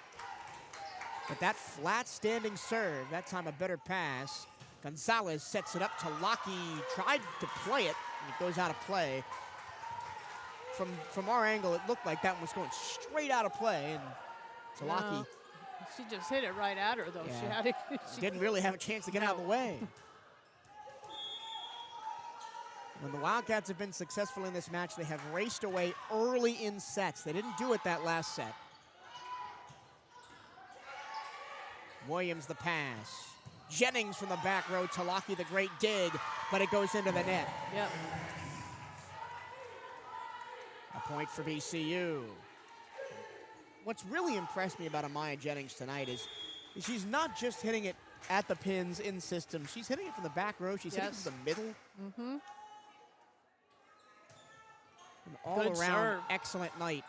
But that flat standing serve, that time a better pass. Gonzalez sets it up to Lockie, tried to play it, and it goes out of play. From our angle, it looked like that one was going straight out of play, and Talaki No, she just hit it right at her, though. Yeah. She had it. She didn't really have a chance to get out of the way. When the Wildcats have been successful in this match, they have raced away early in sets. They didn't do it that last set. Williams the pass. Jennings from the back row. Talaki the great dig, but it goes into the net. Yep. A point for BCU. What's really impressed me about Amaya Jennings tonight is she's not just hitting it at the pins in system. She's hitting it from the back row. She's hitting it from the middle. Mm-hmm. An all-around serve. excellent night.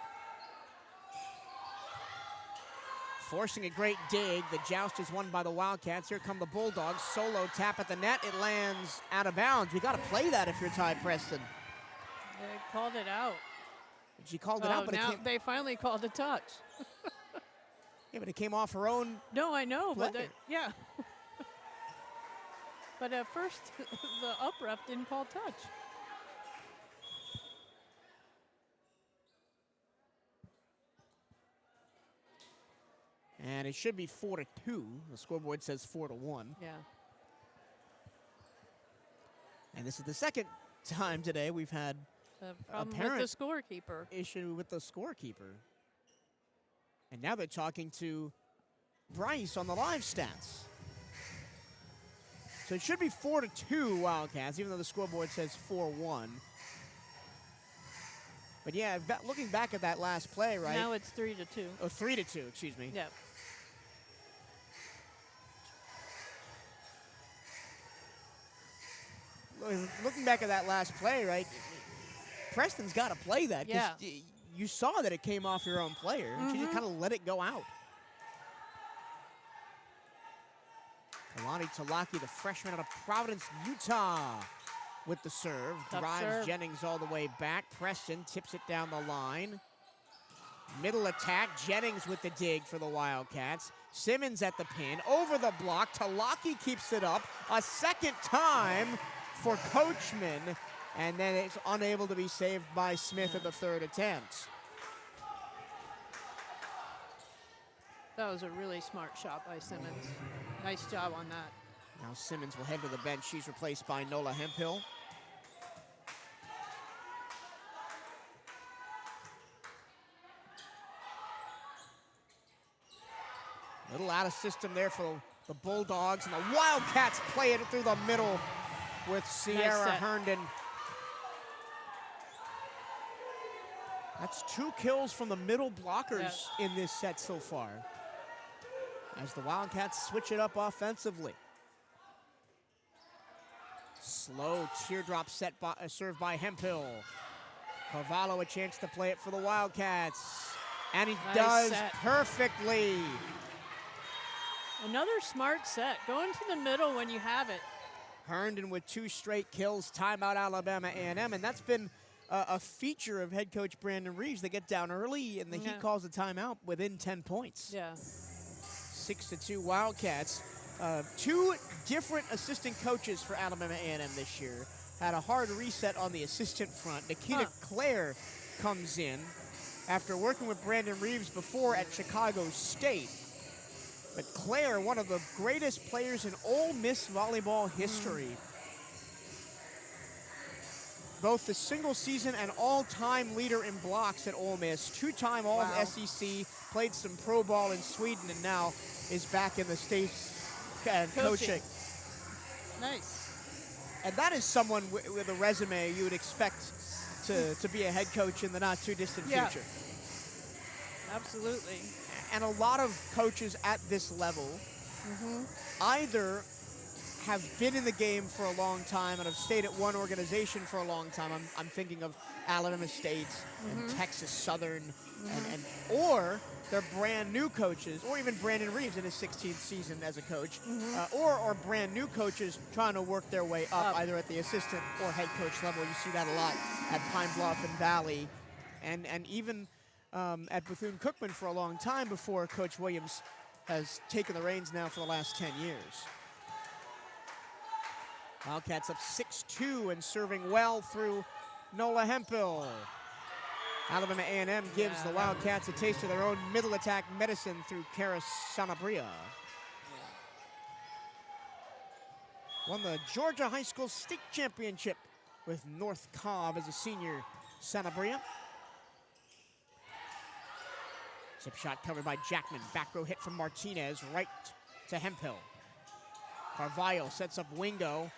Forcing a great dig. The joust is won by the Wildcats. Here come the Bulldogs. Solo tap at the net. It lands out of bounds. We got to play that if you're Ty Preston. They called it out. She called it out, but now it came, they finally called a touch. yeah, but it came off her own. No, I know, but play. yeah. But at first, the up ref didn't call touch. And it should be 4-2. The scoreboard says 4-1. Yeah. And this is the second time today we've had The problem Apparent- with the scorekeeper. issue with the scorekeeper. And now they're talking to Bryce on the live stats. So it should be 4-2 Wildcats, even though the scoreboard says 4-1. But yeah, looking back at that last play, right? Now it's 3-2. Oh, 3-2, excuse me. Yeah. Looking back at that last play, right? Preston's got to play that. 'Cause Yeah. You saw that it came off your own player. And she just kind of let it go out. Kalani Talaki, the freshman out of Providence, Utah, with the serve. Tough Drives serve. Jennings all the way back. Preston tips it down the line. Middle attack. Jennings with the dig for the Wildcats. Simmons at the pin. Over the block. Talaki keeps it up a second time for Coachman. And then it's unable to be saved by Smith at the third attempt. That was a really smart shot by Simmons. Nice job on that. Now Simmons will head to the bench. She's replaced by Nola Hemphill. Little out of system there for the Bulldogs, and the Wildcats play it through the middle with Sierra set. Herndon. That's 2 kills from the middle blockers in this set so far, as the Wildcats switch it up offensively. Slow teardrop set served by Hemphill. Carvalho a chance to play it for the Wildcats. And he Nice does set. perfectly. Another smart set. Go into the middle when you have it. Herndon with 2 straight kills, timeout Alabama A&M, and that's been a feature of head coach Brandon Reeves. They get down early, and the Heat calls a timeout within 10 points. Yeah. 6-2 Wildcats. 2 different assistant coaches for Alabama A&M this year. Had a hard reset on the assistant front. Nikita Clare comes in after working with Brandon Reeves before at Chicago State. But Clare, one of the greatest players in Ole Miss volleyball history. Both the single season and all-time leader in blocks at Ole Miss. 2-time All-SEC, played some pro ball in Sweden, and now is back in the States coaching. Nice. And that is someone with a resume you would expect to be a head coach in the not-too-distant future. Absolutely. And a lot of coaches at this level either have been in the game for a long time and have stayed at one organization for a long time. I'm thinking of Alabama State and Texas Southern, or they're brand new coaches, or even Brandon Reeves in his 16th season as a coach, or brand new coaches trying to work their way up, either at the assistant or head coach level. You see that a lot at Pine Bluff and Valley, and even at Bethune-Cookman for a long time before Coach Williams has taken the reins now for the last 10 years. Wildcats up 6-2 and serving well through Nola Hempel. Alabama A&M gives the Wildcats a taste of their own middle attack medicine through Karis Sanabria. Won the Georgia High School State Championship with North Cobb as a senior, Sanabria. Tip shot covered by Jackman. Back row hit from Martinez, right to Hemphill. Carvalho sets up Wingo.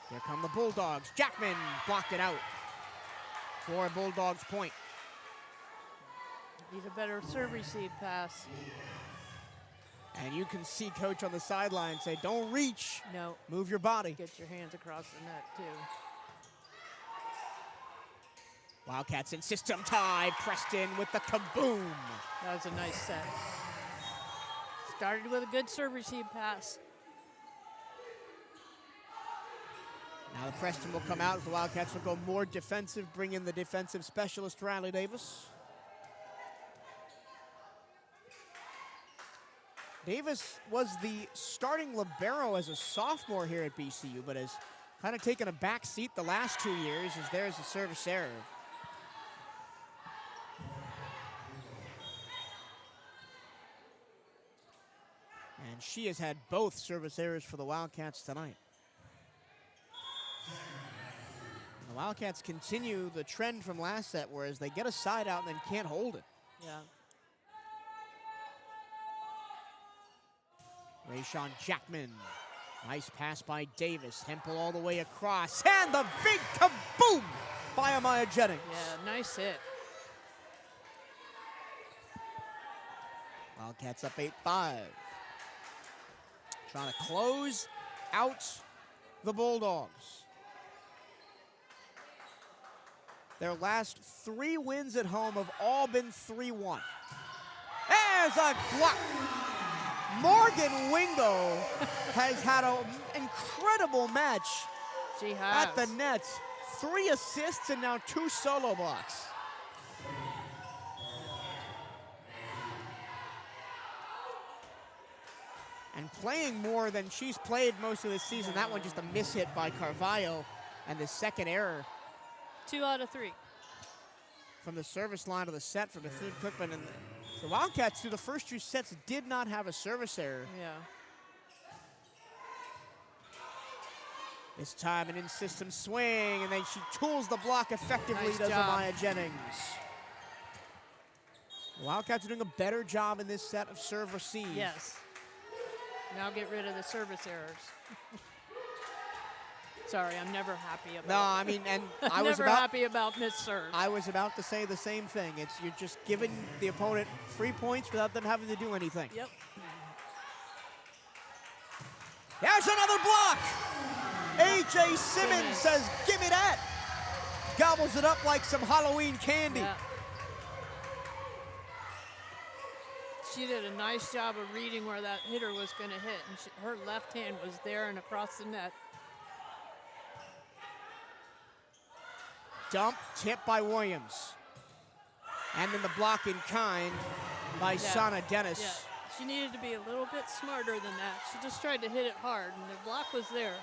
Here come the Bulldogs. Jackman blocked it out for a Bulldogs point. Need a better serve receive pass. And you can see Coach on the sideline say, don't reach. No. Move your body. Get your hands across the net, too. Wildcats in system tie. Preston with the kaboom. That was a nice set. Started with a good serve receive pass. Now the Preston will come out. The Wildcats will go more defensive, bring in the defensive specialist, Riley Davis. Davis was the starting libero as a sophomore here at BCU, but has kind of taken a back seat the last 2 years as there's a service error. And she has had both service errors for the Wildcats tonight. The Wildcats continue the trend from last set, whereas they get a side out and then can't hold it. Yeah. Rayshawn Jackman. Nice pass by Davis. Hempel all the way across. And the big kaboom by Amaya Jennings. Yeah, nice hit. Wildcats up 8-5. Trying to close out the Bulldogs. Their last 3 wins at home have all been 3-1. There's a block. Morgan Wingo has had an incredible match She has. at the nets. 3 assists and now 2 solo blocks. And playing more than she's played most of the season. That one just a mishit by Carvalho, and the second error 2 out of 3. from the service line of the set for Bethune-Cookman. And the Wildcats, through the first 2 sets, did not have a service error. Yeah. This time an in-system swing, and then she tools the block effectively, Nice does job. Amaya Jennings. The Wildcats are doing a better job in this set of serve receive. Yes. Now get rid of the service errors. Sorry, I'm never happy about No, I mean, and I'm never happy about missed serves. I was about to say the same thing. It's you're just giving the opponent free points without them having to do anything. Yep. There's another block. A.J. Simmons says, give me that. Gobbles it up like some Halloween candy. Yeah. She did a nice job of reading where that hitter was going to hit, and her left hand was there and across the net. Dump, tip by Williams. And then the block in kind by Sana Dennis. Yeah. She needed to be a little bit smarter than that. She just tried to hit it hard, and the block was there.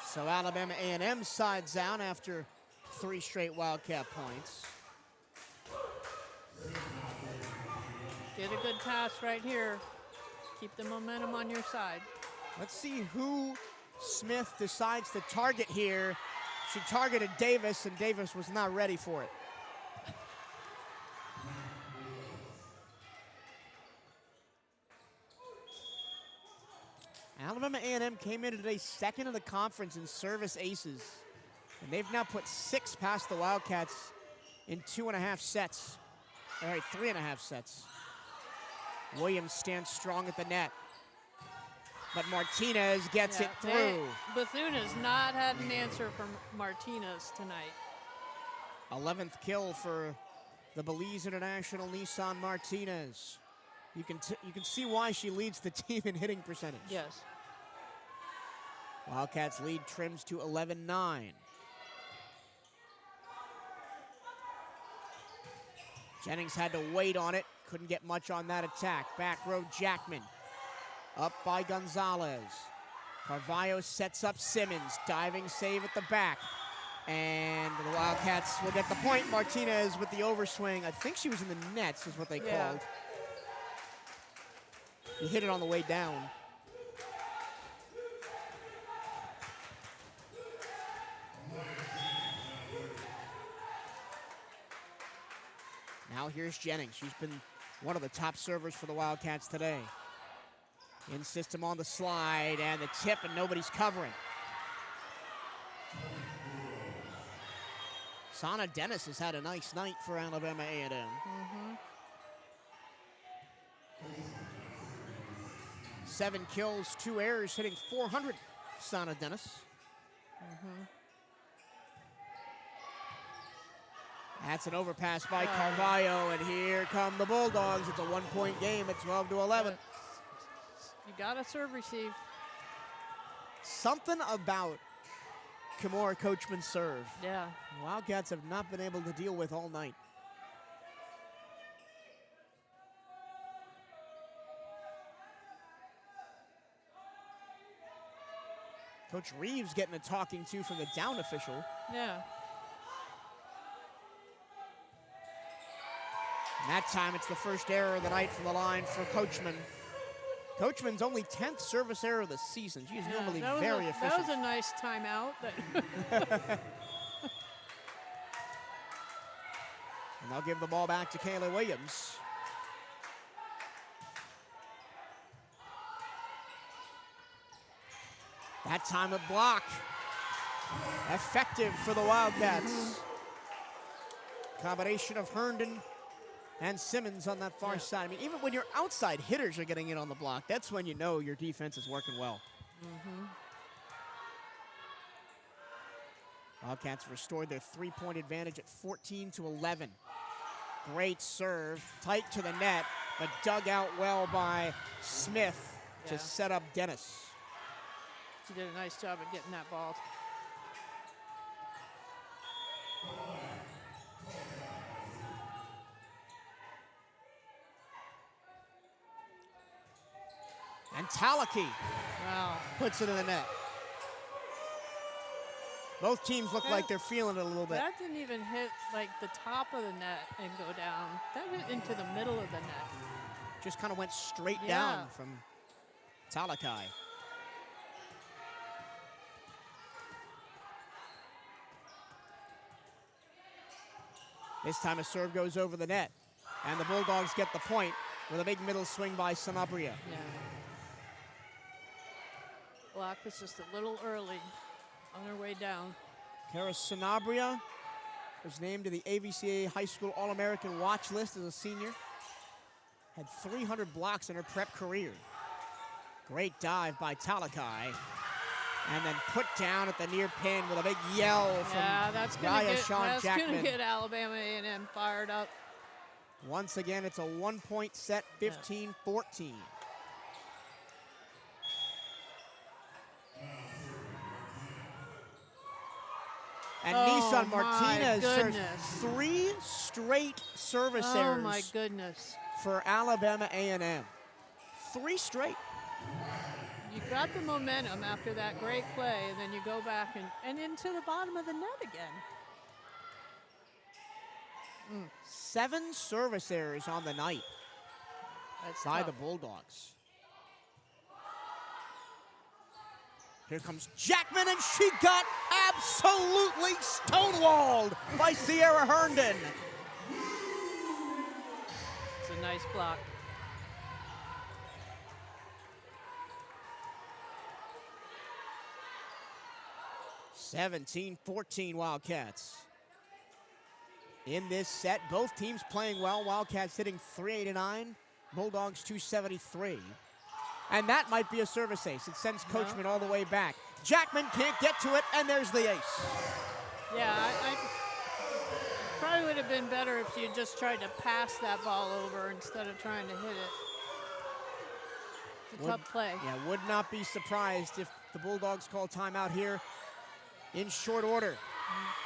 So Alabama A&M sides out after 3 straight Wildcat points. Get a good pass right here. Keep the momentum on your side. Let's see who Smith decides to target here. She targeted Davis, and Davis was not ready for it. Alabama A&M came in today second in the conference in service aces. And they've now put 6 past the Wildcats in 2.5 sets. All right, 3.5 sets. Williams stands strong at the net. But Martinez gets it through. Bethune has not had an answer from Martinez tonight. 11th kill for the Belize International Nissan Martinez. You can see why she leads the team in hitting percentage. Yes. Wildcats lead trims to 11-9. Jennings had to wait on it. Couldn't get much on that attack. Back row Jackman. Up by Gonzalez. Carvalho sets up Simmons. Diving save at the back. And the Wildcats will get the point. Martinez with the overswing. I think she was in the nets is what they called. He hit it on the way down. Now here's Jennings. She's been one of the top servers for the Wildcats today. In system on the slide and the tip, and nobody's covering. Sana Dennis has had a nice night for Alabama A&M. Mm-hmm. 7 kills, 2 errors, hitting .400, Sana Dennis. Mm-hmm. That's an overpass by Carvalho, and here come the Bulldogs. It's a 1-point game at 12-11. You gotta serve receive. Something about Kimura Coachman's serve. Yeah. Wildcats have not been able to deal with all night. Coach Reeves getting a talking to from the down official. Yeah. And that time it's the first error of the night from the line for Coachman. Coachman's only 10th service error of the season. She is normally very efficient. That was a nice timeout. And they'll give the ball back to Kayla Williams. That time a block. Effective for the Wildcats. Combination of Herndon and Simmons on that far side. I mean, even when your outside hitters are getting in on the block, that's when you know your defense is working well. Mm-hmm. Wildcats restored their 3-point advantage at 14-11. Great serve, tight to the net, but dug out well by Smith to set up Dennis. She did a nice job of getting that ball. And Talaki puts it in the net. Both teams look like they're feeling it a little bit. That didn't even hit like the top of the net and go down. That went into the middle of the net. Just kind of went straight down from Talakai. This time a serve goes over the net. And the Bulldogs get the point with a big middle swing by Sanabria. Yeah. Block was just a little early on their way down. Kara Sanabria was named to the AVCA High School All-American watch list as a senior. Had 300 blocks in her prep career. Great dive by Talakai. And then put down at the near pin with a big yell from Raya Jackman. Get Alabama A&M fired up. Once again, it's a 1-point set, 15-14. And Nissan Martinez serves 3 straight service errors. Oh my goodness. For Alabama A&M. 3 straight. You got the momentum after that great play, and then you go back and into the bottom of the net again. 7 service errors on the night by the Bulldogs. Here comes Jackman, and she got absolutely stonewalled by Sierra Herndon. It's a nice block. (17-14) Wildcats. In this set, both teams playing well. Wildcats hitting .389, Bulldogs 273. And that might be a service ace. It sends Coachman all the way back. Jackman can't get to it, and there's the ace. Yeah, I probably would have been better if you just tried to pass that ball over instead of trying to hit it. It's a tough play. Yeah, would not be surprised if the Bulldogs call timeout here in short order.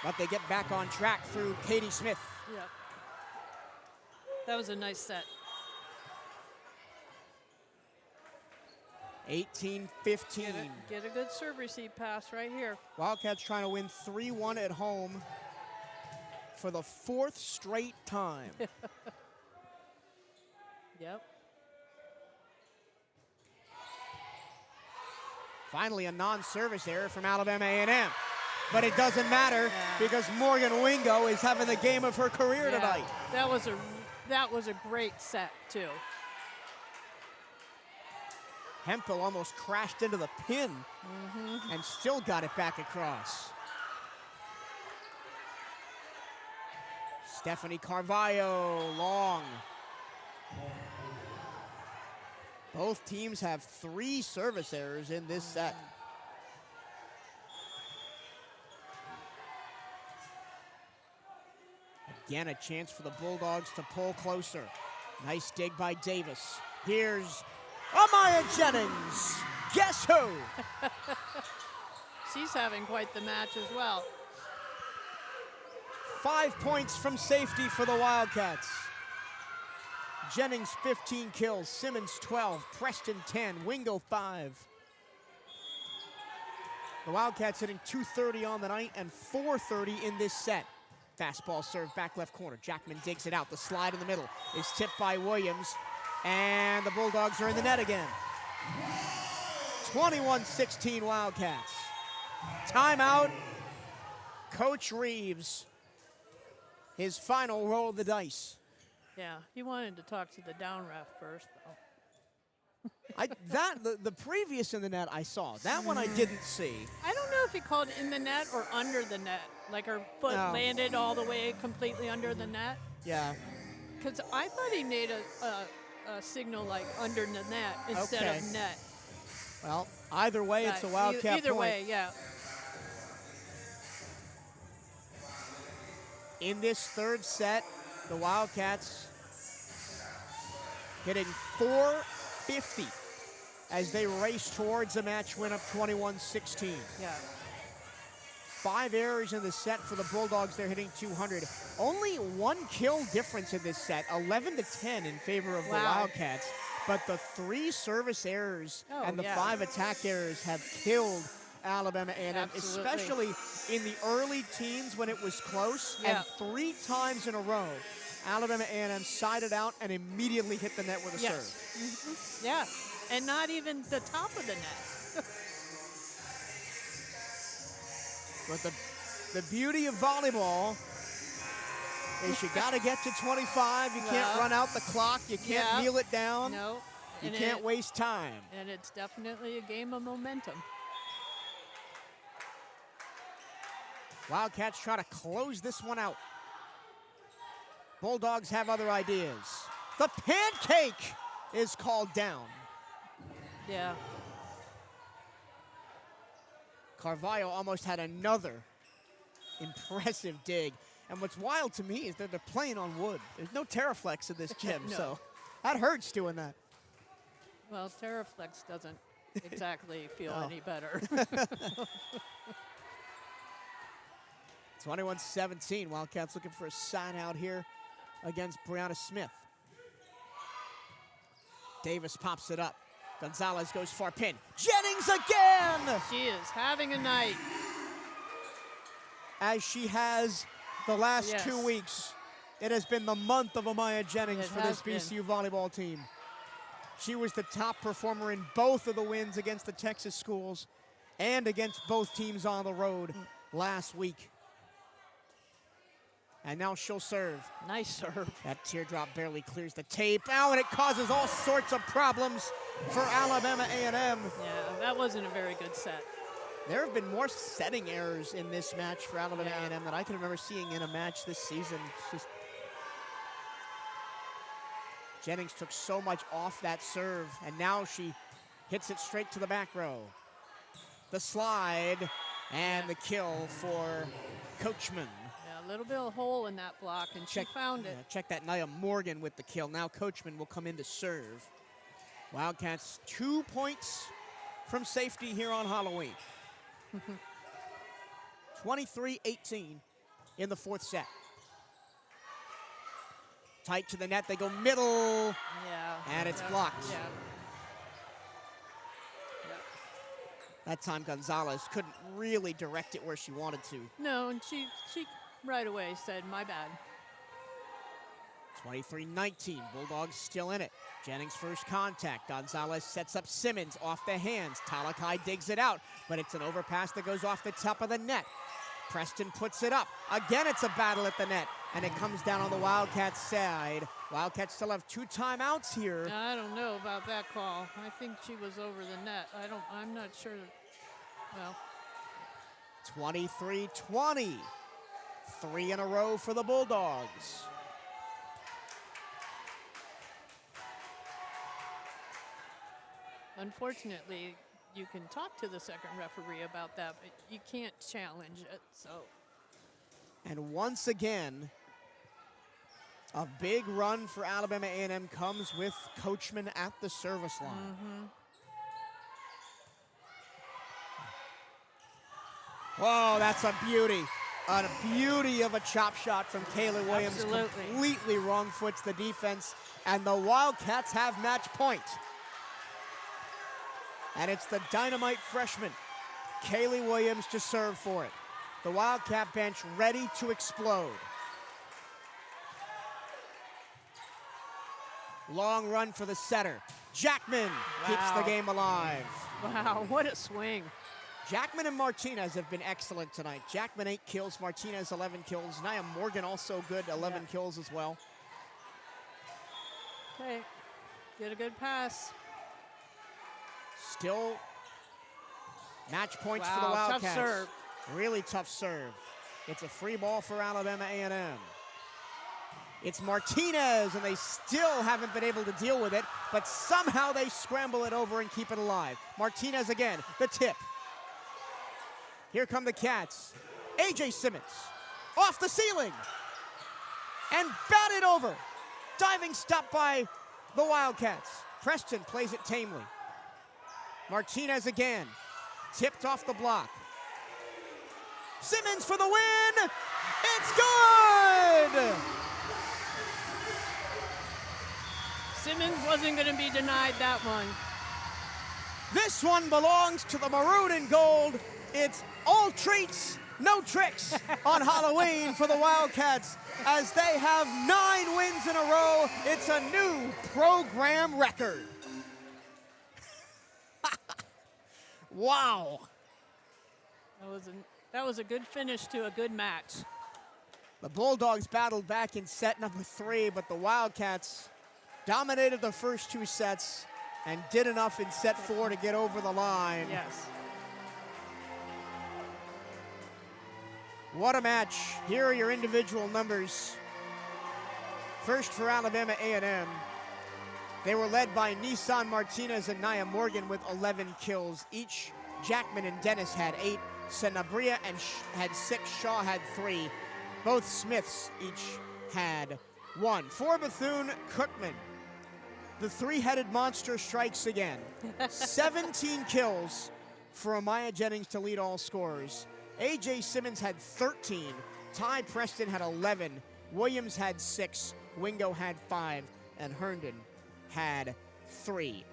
But they get back on track through Katie Smith. Yep. That was a nice set. 18-15. Get a good serve receive pass right here. Wildcats trying to win 3-1 at home for the 4th straight time. Yep. Finally, a non-service error from Alabama A&M. But it doesn't matter because Morgan Wingo is having the game of her career tonight. That was a great set, too. Hempel almost crashed into the pin and still got it back across. Stephanie Carvalho, long. Both teams have 3 service errors in this set. Again, a chance for the Bulldogs to pull closer. Nice dig by Davis. Here's Amaya Jennings. Guess who? She's having quite the match as well. 5 points from safety for the Wildcats. Jennings 15 kills, Simmons 12, Preston 10, Wingo 5. The Wildcats hitting .230 on the night and .430 in this set. Fastball serve back left corner. Jackman digs it out. The slide in the middle is tipped by Williams. And the Bulldogs are in the net again. 21-16 Wildcats. Timeout. Coach Reeves. His final roll of the dice. Yeah, he wanted to talk to the down ref first, though. The previous in the net I saw. That one I didn't see. I don't know if he called in the net or under the net. Like her foot landed all the way completely under the net. Yeah. Because I thought he made a signal like under the net instead of net. Well, either way, it's a Wildcat Either point. way, yeah. In this third set, the Wildcats hitting .450 as they race towards a match win of 21-16. Yeah. 5 errors in the set for the Bulldogs. They're hitting .200. Only 1 kill difference in this set, 11-10 in favor of the Wildcats. But the 3 service errors and the 5 attack errors have killed Alabama A&M, especially in the early teens when it was close. And 3 times in a row, Alabama A&M sided out and immediately hit the net with a serve. Yeah, and not even the top of the net. But the beauty of volleyball is you got to get to 25. You can't run out the clock. You can't kneel it down. No. You can't waste time. And it's definitely a game of momentum. Wildcats try to close this one out. Bulldogs have other ideas. The pancake is called down. Yeah. Carvalho almost had another impressive dig. And what's wild to me is that they're playing on wood. There's no Terraflex in this gym, so that hurts doing that. Well, Terraflex doesn't exactly feel any better. 21-17. Wildcats looking for a sign out here against Brianna Smith. Davis pops it up. Gonzalez goes far pin. Jennings again! She is having a night. As she has the last 2 weeks. It has been the month of Amaya Jennings for this BCU volleyball team. She was the top performer in both of the wins against the Texas schools and against both teams on the road last week. And now she'll serve. Nice serve. That teardrop barely clears the tape. Ow, and it causes all sorts of problems for Alabama A&M. Yeah, that wasn't a very good set. There have been more setting errors in this match for Alabama A&M than I can remember seeing in a match this season. It's just Jennings took so much off that serve, and now she hits it straight to the back row. The slide and the kill for Coachman. Yeah, a little bit of hole in that block, and she found it. Check that, Nia Morgan with the kill. Now Coachman will come in to serve. Wildcats 2 points from safety here on Halloween. 23-18 in the fourth set. Tight to the net, they go middle, and it's blocked. Yeah. That time Gonzalez couldn't really direct it where she wanted to. No, and she right away said, my bad. 23-19, Bulldogs still in it. Jennings first contact. Gonzalez sets up Simmons off the hands. Talakai digs it out, but it's an overpass that goes off the top of the net. Preston puts it up. Again, it's a battle at the net, and it comes down on the Wildcats side. Wildcats still have 2 timeouts here. I don't know about that call. I think she was over the net. I'm not sure. Well. 23-20. 3 in a row for the Bulldogs. Unfortunately, you can talk to the second referee about that, but you can't challenge it, so. And once again, a big run for Alabama A&M comes with Coachman at the service line. Whoa, that's a beauty. A beauty of a chop shot from Kayla Williams. Absolutely. Completely wrong foots the defense, and the Wildcats have match point. And it's the dynamite freshman, Kaylee Williams, to serve for it. The Wildcat bench ready to explode. Long run for the setter. Jackman keeps the game alive. Wow, what a swing. Jackman and Martinez have been excellent tonight. Jackman 8 kills, Martinez 11 kills. Nia Morgan also good, 11 kills as well. Okay, get a good pass. Still match points for the Wildcats. Tough serve. Really tough serve. It's a free ball for Alabama A&M. It's Martinez, and they still haven't been able to deal with it, but somehow they scramble it over and keep it alive. Martinez again, the tip. Here come the Cats. A.J. Simmons, off the ceiling, and batted over. Diving stop by the Wildcats. Preston plays it tamely. Martinez again, tipped off the block. Simmons for the win, it's good! Simmons wasn't going to be denied that one. This one belongs to the maroon and gold. It's all treats, no tricks on Halloween for the Wildcats as they have 9 wins in a row. It's a new program record. Wow. That was a good finish to a good match. The Bulldogs battled back in set number 3, but the Wildcats dominated the first 2 sets and did enough in set 4 to get over the line. Yes. What a match. Here are your individual numbers. First for Alabama A&M. They were led by Nissan Martinez and Nia Morgan with 11 kills each. Jackman and Dennis had 8. Sanabria and had 6. Shaw had 3. Both Smiths each had 1. For Bethune-Cookman, the 3-headed monster strikes again. 17 kills for Amaya Jennings to lead all scorers. A.J. Simmons had 13. Ty Preston had 11. Williams had 6. Wingo had 5. And Herndon had 3.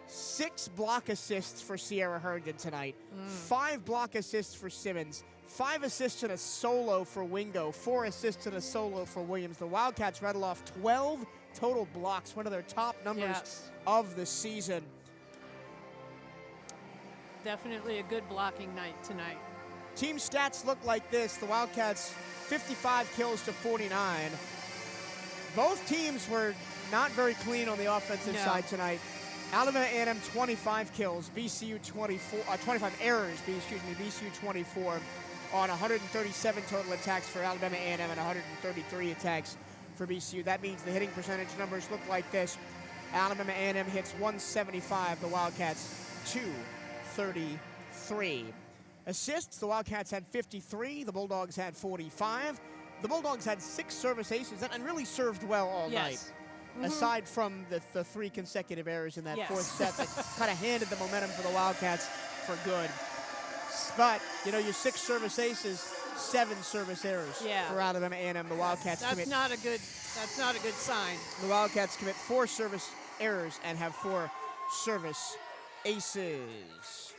6 block assists for Sierra Herndon tonight. 5 block assists for Simmons. 5 assists and a solo for Wingo. 4 assists and a solo for Williams. The Wildcats rattle off 12 total blocks, one of their top numbers of the season. Definitely a good blocking night tonight. Team stats look like this. The Wildcats 55 kills to 49. Both teams were not very clean on the offensive side tonight. Alabama A&M 25 kills, BCU 25 errors, BCU 24 on 137 total attacks for Alabama A&M and 133 attacks for BCU. That means the hitting percentage numbers look like this. Alabama A&M hits 175, the Wildcats 233. Assists, the Wildcats had 53, the Bulldogs had 45. The Bulldogs had 6 service aces and really served well all night. Aside from the 3 consecutive errors in that fourth set that kind of handed the momentum for the Wildcats for good. But, you know, your 6 service aces, 7 service errors for Alabama A&M. The Wildcats that's not a good sign. The Wildcats commit 4 service errors and have 4 service aces.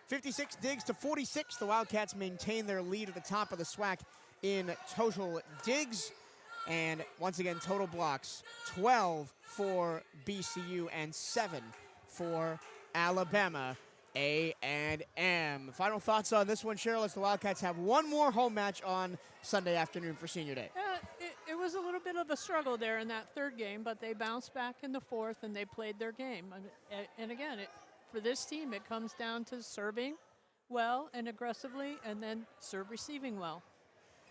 56 digs to 46. The Wildcats maintain their lead at the top of the SWAC in total digs. And once again, total blocks, 12 for BCU and 7 for Alabama A&M. Final thoughts on this one, Cheryl, as the Wildcats have one more home match on Sunday afternoon for Senior Day. It was a little bit of a struggle there in that third game, but they bounced back in the fourth and they played their game. And again, for this team, it comes down to serving well and aggressively and then serve receiving well.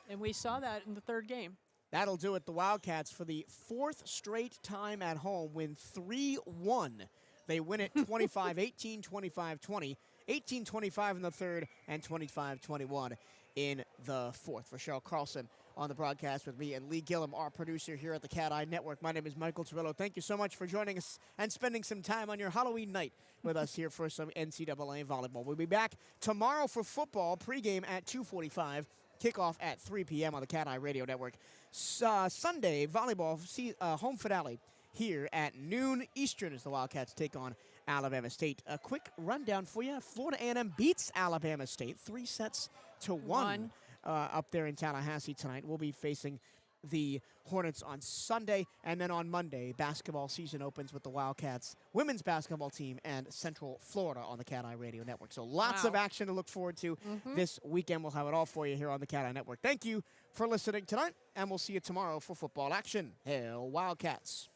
And we saw that in the third game. That'll do it. The Wildcats, for the 4th straight time at home, win 3-1. They win it 25-18, 25-20, 18-25 in the third, and 25-21 in the fourth. For Cheryl Carlson on the broadcast with me and Lee Gillum, our producer here at the CatEye Network. My name is Michael Torello. Thank you so much for joining us and spending some time on your Halloween night with us here for some NCAA volleyball. We'll be back tomorrow for football, pregame at 2:45. Kickoff at 3 p.m. on the CatEye Radio Network. Sunday, volleyball home finale here at noon Eastern as the Wildcats take on Alabama State. A quick rundown for you. Florida A&M beats Alabama State 3-1 up there in Tallahassee tonight. We'll be facing the Hornets on Sunday, and then on Monday, basketball season opens with the Wildcats women's basketball team and Central Florida on the CatEye Radio Network. So lots of action to look forward to this weekend. We'll have it all for you here on the CatEye Network. Thank you for listening tonight, and we'll see you tomorrow for football action. Hail Wildcats.